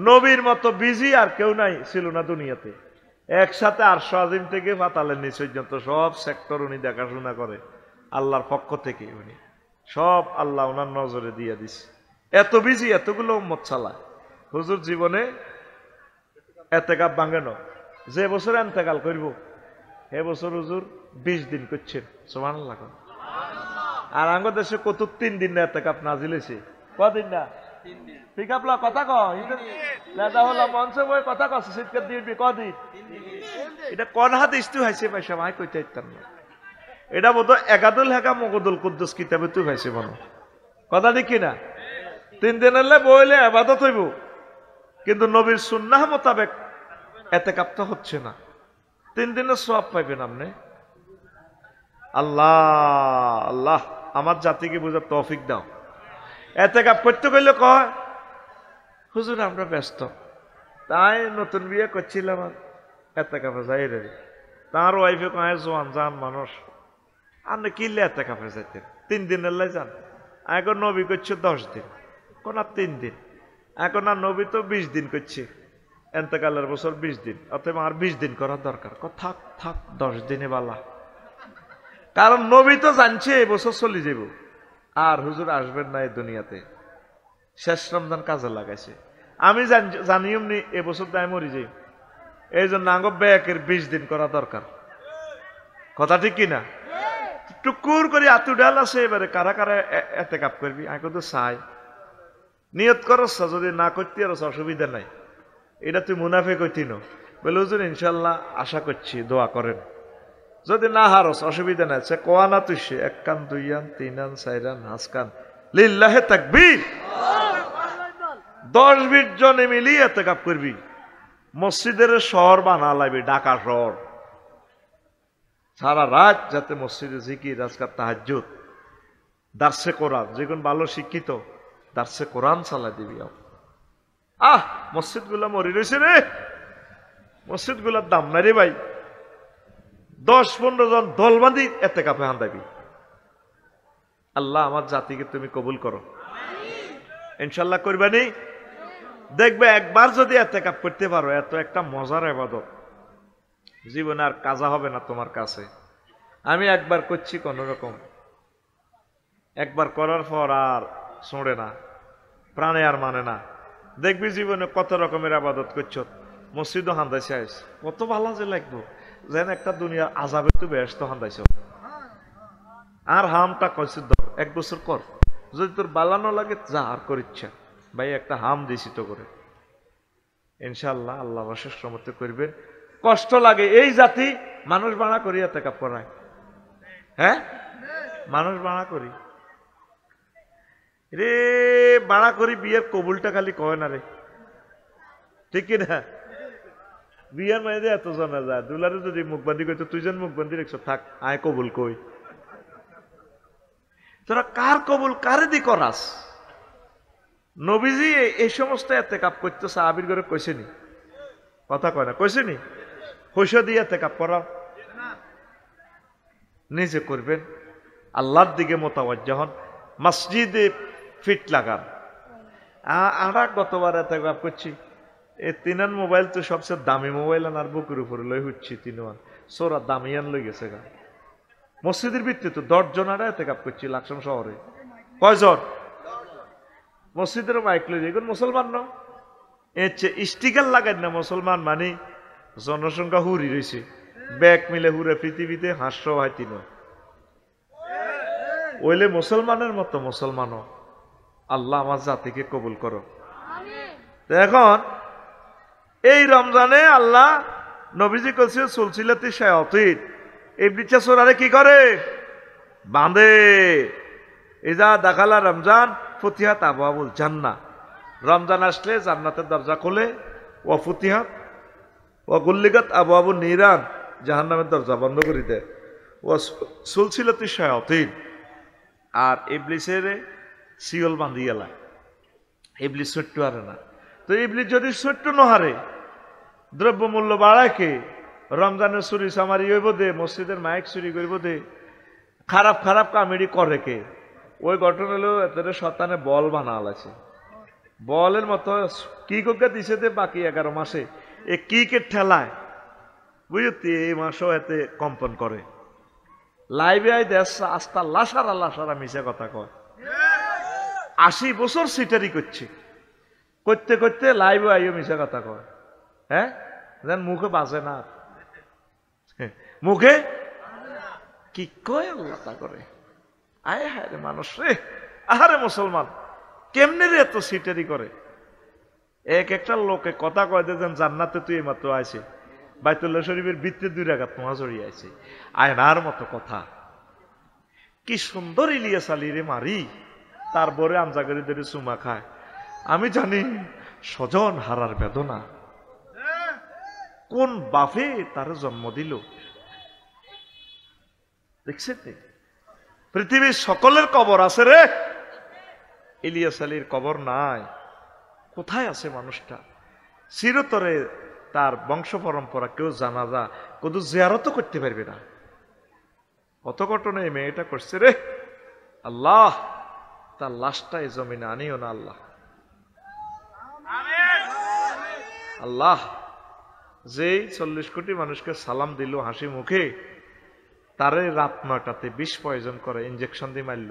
নবীর মতো বিজি আর কেউ নাই ছিল না দুনিয়াতে। একসাথে আরশ আজিম থেকে পাতালের নিচ পর্যন্ত সব সেক্টর উনি দেখাশোনা করে আল্লাহর পক্ষ থেকে। উনি সব আল্লাহ ওনার নজরে দিয়ে দিছে। এত বিজি, এতগুলো উম্মত চালায়। হুজুর জীবনে ইতিকাফ ভাঙে না। যে বছর ইন্তেকাল করব এ বছর হুজুর 20 দিন করছেন। সুবহানাল্লাহ। আর আঙ্গ দেশে কত 3 দিন না ইতিকাফ নাজিল হয়েছে। কদিন না? 3 দিন। পিকআপ লা কথা কয় দাদা হলো মঞ্চে বই কথা কছে শীতকাল দিবি কদিন? এটা কোন হাদিস তুই হইছে পয়সা ভাই কইতে ইতাম না। এটা বোধ একাদুল হাকা মকদুল কুদ্দুস কিতাবে তুই হইছে বলো। কথা ঠিক কি না? 3 দিন হলে বইলে ইবাদত হইব, কিন্তু নবীর সুন্নাহ মোতাবেক ইতিকাফ তো হচ্ছে না। 3 দিনের সওয়াব পাইবেন আপনি। আল্লাহ আল্লাহ আমার জাতিকে বুঝার তৌফিক দাও। এতেকাফ করতে গেলে কয় হুজুর আমরা ব্যস্ত, তাই নতুন বিয়ে করছিলাম এতেকাফে যাই রে। তার ওয়াইফে কয় জোয়ান জান মানুষ আপনি কিনলে এতেকাফে যাইতেন 3 দিনের লাই যান। এখন নবী করছে 10 দিন, কোন 3 দিন। এখন আর নবী তো 20 দিন করছে, এতেকালের বছর 20 দিন, অতএব আর 20 দিন করার দরকার। থাক থাক 10 দিনে বালা, কারণ নবী তো জানছে এই বছর চলে যাব আর হুজুর আসবেন না এই দুনিয়াতে। শেষ রমজান কাজে লাগাইছে। আমি জানি এমনি এবছর দায় মরি যাই, এই জন্য আঙ্গ ব্যাকের 20 দিন করা দরকার। কথা ঠিক কিনা? টুকুর করে আতু ডাল আছে, এবারে কারা কারা এতেকাফ করবি আগে তো চাই নিয়ত করস, যদি না করতে আর অসুবিধা নাই। এটা তুই মুনাফিক হইতি না বলে হুজুর ইনশাল্লাহ আশা করছি দোয়া করেন, যদি না হারস অসুবিধা নাই। সে কোয়া না তুই 1 কান 2 আন 3 আন 4 আন 5 কান লিল্লাহে তাকবীর। 10-20 জনে মিলিয়ে এতেকাফ করবি, মসজিদের শহর বানা লাগবে, ঢাকা শহর। সারা রাত যাতে মসজিদে জিকির, আজকাল তাহাজ্জুদ, দার্সে কোরআন, যেগুলো ভালো শিক্ষিত দার্সে কোরআন চালা দিবি। মসজিদ গুলা মরি রয়েছে রে, মসজিদ গুলার দাম নাই রে ভাই। 10-15 জন দল বাঁধি এতেকাফে হান্দাবি। আল্লাহ আমার জাতিকে তুমি কবুল করো, ইনশাল্লাহ করবানি। দেখবে একবার যদি এতেকাফ করতে পারো, এত একটা মজার ইবাদত, জীবনে আর কাজা হবে না তোমার কাছে। আমি একবার করছি কোন রকম, একবার করার পর আর ছোঁড়ে না, প্রাণে আর মানে না। দেখবি জীবনে কত রকমের ইবাদত করছো, মসজিদও হান্দাইছে আইস, কত ভালো যে লাগবো, যেন একটা দুনিয়া আযাবে তো বেহেশত হান্দাইছ। আর হামটা কইছে 1 বছর কর, যদি তোর বালানো লাগে যা আর কর ইচ্ছা। ভাই একটা হাম দিছি তো করে, ইনশাআল্লাহ আল্লাহ অশেষ রহমতে করবেন। কষ্ট লাগে এই জাতি মানুষ বাড়া করি এতেকাফ করায়। হ্যাঁ মানুষ বাড়া করি রে, বাড়া করি বিয়ের কবুলটা খালি কয় না রে, ঠিক না? বিয়ের মেয়েদের এত জানা যায়, দুলারে যদি মুখবান্দি কইতো তুই যেন মুখবান্দি রেখছ, থাক আয় কবুল কই। তোরা কার কবুল কারে দি করাস? নবীজি এই সমস্ত এতেকাফ করতে সাহাবীর ঘরে কইছেনি, কথা কয় না, কইছেনি? পয়সা দিয়ে এতেকাফ করা নিজে করবেন, আল্লাহর দিকে মোতাওয়াজ্জা হন, মসজিদে ফিট লাগান। আমরা গতবার এতেকাফ করছি, এই 3 আন মোবাইল তো সবচেয়ে দামি মোবাইল, আর বুকের উপরে লই হচ্ছি 3 আন সোরা দামিয়ান লই গেছে গা। মসজিদের ভিত্তি তো 10 জনারা এতেকাফ করছি লাকসাম শহরে। কয়জন? মসজিদের মাইক লই যায়, মুসলমান ন স্টিকার লাগাই না, মুসলমান মানে জনসংখ্যা হুরি রয়েছে, ব্যাগ মিলে হুরে পৃথিবীতে 500 হয় 3। ওইলে মুসলমানের মতো মুসলমান। আল্লাহ আমার জাতিকে কবুল করো। এখন এই রমজানে আল্লাহ নবীজি কইছে সুলসিলাতি শায়াতিন, এই বিচ্ছা সোরারে কি করে? বাঁধে। ইজা দাখালা রমজান ফুতিহাত আবওয়াবুল জান্নাহ, রমজান আসলে জান্নাতের দরজা খোলে। ও ফুতিহাত ও গুল্লিগাত আবওয়াবুন নিরান, জাহান্নামের দরজা বন্ধ করে দেয়। ও সুলসিলাতি শায়াতিন, আর ইবলিসের শিকল বাঁধিয়ে লায়, ইবলিস ছোট্ট হারে না। তো ইবলিস যদি ছোট্ট নহারে, দ্রব্যমূল্য বাড়ায় কে? রমজানের চুরি চামারি হইব দে, মসজিদের মাইক চুরি করব দে, খারাপ খারাপ কামেডি করে কে? ওই ঘটনা হলো এত শতানে বল বানা আছে, বলের মতো কি কোকে দিছে দে বাকি 11 মাসে এ কি কে ঠেলায়, বুঝতি? এই মাসও এতে কম্পন করে। লাইভে আই দেশ আস্তা লাসারা লাসারা মিশে কথা কয়। 80 বছর সিটারি করছে, করতে করতে লাইভে আইও মিশে কথা কয়। হ্যাঁ যেন মুখে বাজে না, মুখে কি কয় আল্লাহ তা করে। আয় হায় রে মানুষ রে, আহারে মুসলমান কেমনে রে এত সিটারি করে? এক একটা লোকে কথা কয় দেন জান্নাতে তুই এইমাত্র আইছে, বাইতুল্লাহ শরীফের ভিতরে 2 রাকাত নামাজ পড়ি আইছে, আয়নার মতো কথা। কি সুন্দর ইলিয়াস আলী রে মারি, তারপরে আমজাগরি ধরে চুমা খায়। আমি জানি স্বজন হারার বেদনা, কোন বাপে তার জন্ম দিল? দেখছেন? পৃথিবীর সকলের কবর আছে রে, ইলিয়াস আলীর কবর নাই। কোথায় আছে মানুষটা? চিরতরে তার বংশ পরম্পরা কেউ জানাজা কোথাও জিয়ারতও করতে পারবে না। কত ঘটনা এই মেয়েটা করছে রে। আল্লাহ তার লাশটা এই জমিনে আনিও না আল্লাহ। আল্লাহ যেই 40 কোটি মানুষকে সালাম দিল হাসি মুখে, তারে রাত 9টাতে বিষ পয়জন করে ইঞ্জেকশন দিয়ে মারল।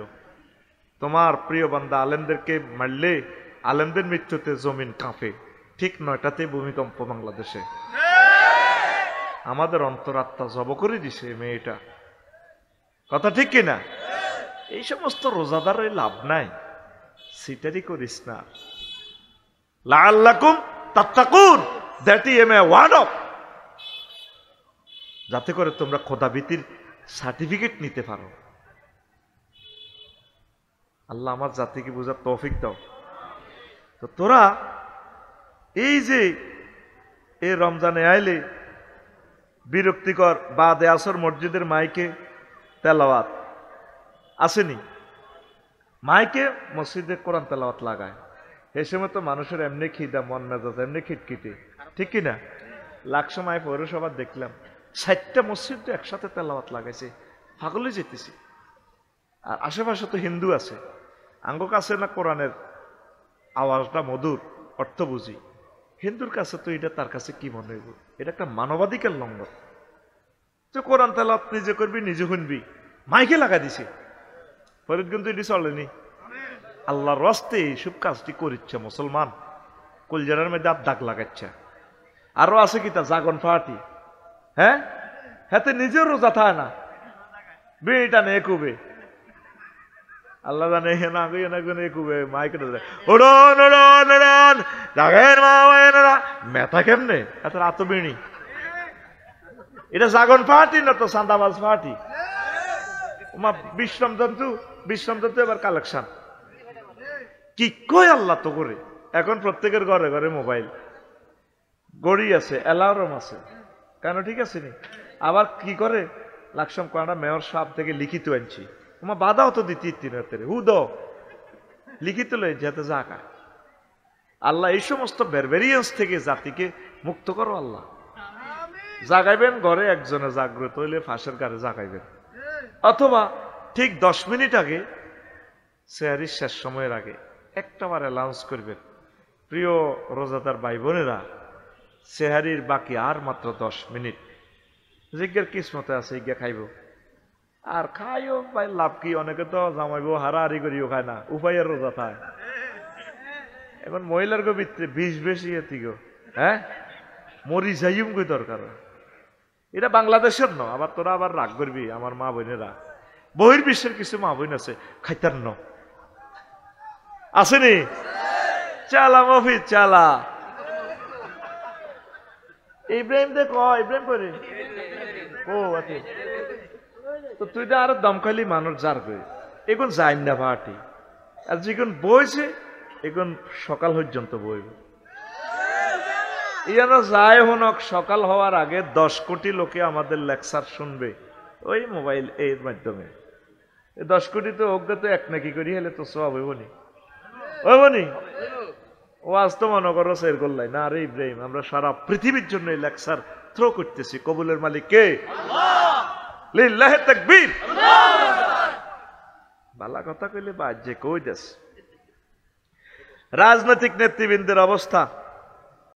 তোমার প্রিয় বান্দা আলেমদেরকে মারলে আলেমদের মৃত্যুতে জমিন কাঁপে, ঠিক 9টাতে ভূমিকম্প বাংলাদেশে। আমাদের অন্তরাত্মা জব করে দিছে মেয়েটা। কথা ঠিক কিনা? এই সমস্ত রোজাদারের লাভ নাই, সিটারি করিস না। লাআল্লাকুম তাত্তাকুন, that is a word of, যাতে করে তোমরা খোদাভীতির সার্টিফিকেট নিতে পারো। আল্লাহ আমার জাতিকে বোঝার তৌফিক দাও। তো তোরা এই যে এই রমজানে আইলে বিরক্তিকর বাদে আসর মসজিদের মাইকে তেলাওয়াত আসেনি, মাইকে মসজিদে কোরআন তেলাওয়াত লাগায়, এই সময় তো মানুষের এমনি খিদা, মন মেজাজ এমনি খিটখিটে, ঠিক কিনা? লাকসময় পৌরসভা দেখলাম 60টা মসজিদ তো একসাথে তেলাওয়াত লাগাইছে, পাগলে যেতেছি। আর আশেপাশে তো হিন্দু আছে, আঙ্গ কাছে না কোরআনের আওয়াজটা মধুর, অর্থ বুঝি, হিন্দুর কাছে তো এটা তার কাছে কি মনে হইব? এটা একটা মানবাধিকার লঙ্ঘন। তো কোরআন তেলাওয়াত নিজে করবি, নিজে শুনবি, মাইকে লাগা দিছে। ফরিদগঞ্জ এটি চলেনি। আল্লাহর রাস্তে এইসব কাজটি করিচ্ছে মুসলমান, কলজারের মধ্যে দাগ লাগাচ্ছে। আরো আছে কি তা জাগন পার্টি, হ্যাঁ হাতে নিজের রোজা থাকে না, বিড়িটা নে কুবে, আল্লাহ জানে না কুবে মাইকে উড়ন উড়ন উড়ন জাগের মা মেথা কেমনে এত রাত বিড়ি। এটা জাগন পার্টি না তো চান্দাবাজ পার্টি। বিশ্রাম জন্তু এবার কালেকশন কি কই আল্লাহ তো করে। এখন প্রত্যেকের ঘরে ঘরে মোবাইল, গড়ি আছে, অ্যালার্ম আছে, কেন ঠিক আছে নি? আবার কি করে লাকসাম কোয়াটা মেয়র সাহেব থেকে লিখিত আনছি, তোমার বাধাও তো দিতি হু দ লিখিত লই যেতে জাকা। আল্লাহ এই সমস্ত বেরবেরিয়েন্স থেকে জাতিকে মুক্ত করো আল্লাহ। জাগাইবেন ঘরে একজনে জাগ্রত হইলে ফাঁসের গাড়ি জাগাইবেন, অথবা ঠিক 10 মিনিট আগে সেহারির শেষ সময়ের আগে একটাবার অ্যালাউন্স করবেন, প্রিয় রোজাদার ভাই বোনেরা সেহারির বাকি আর মাত্র 10 মিনিট, জিজ্ঞের কিসমতে আছে ইজ্ঞা খাইব। আর খাইও ভাই লাভ কি? অনেকে তো জামাইব হারাহারি করিও খায় না, উপায়ের রোজা খায়। এখন মহিলার গো ভিতরে বিষ বেশি এতি গো, হ্যাঁ মরি যাইম গই দরকার। এটা বাংলাদেশের ন, আবার তোরা আবার রাগ করবি আমার মা বোনেরা, বহির্বিশ্বের কিছু মা বোন আছে খাইতার ন আসেনি, চালা মফিজ চালা। ইব্রাহিম দেখ ইব্রাহিম করে ও আছে তো তুই তো আরো দমকালি মানুষ যার করে এখন যাই না ভাটি। আর যখন বইছে এখন সকাল পর্যন্ত বইব। ইয়ানো যাই হনক সকাল হওয়ার আগে 10 কোটি লোকে আমাদের লেকচার শুনবে ওই মোবাইল এর মাধ্যমে। 10 কোটি তো অজ্ঞাত এক নাকি করি হলে তো সব হইবনি, হইবনি। ও আজ তো মনে করো সের করলাই না রে ইব্রাহিম, আমরা সারা পৃথিবীর জন্য এই লেকচার থ্রো করতেছি। কবুলের মালিক কে? লিল্লাহি তাকবীর। বালা কথা কইলে বাজে কই দেশ। রাজনৈতিক নেতৃবৃন্দের অবস্থা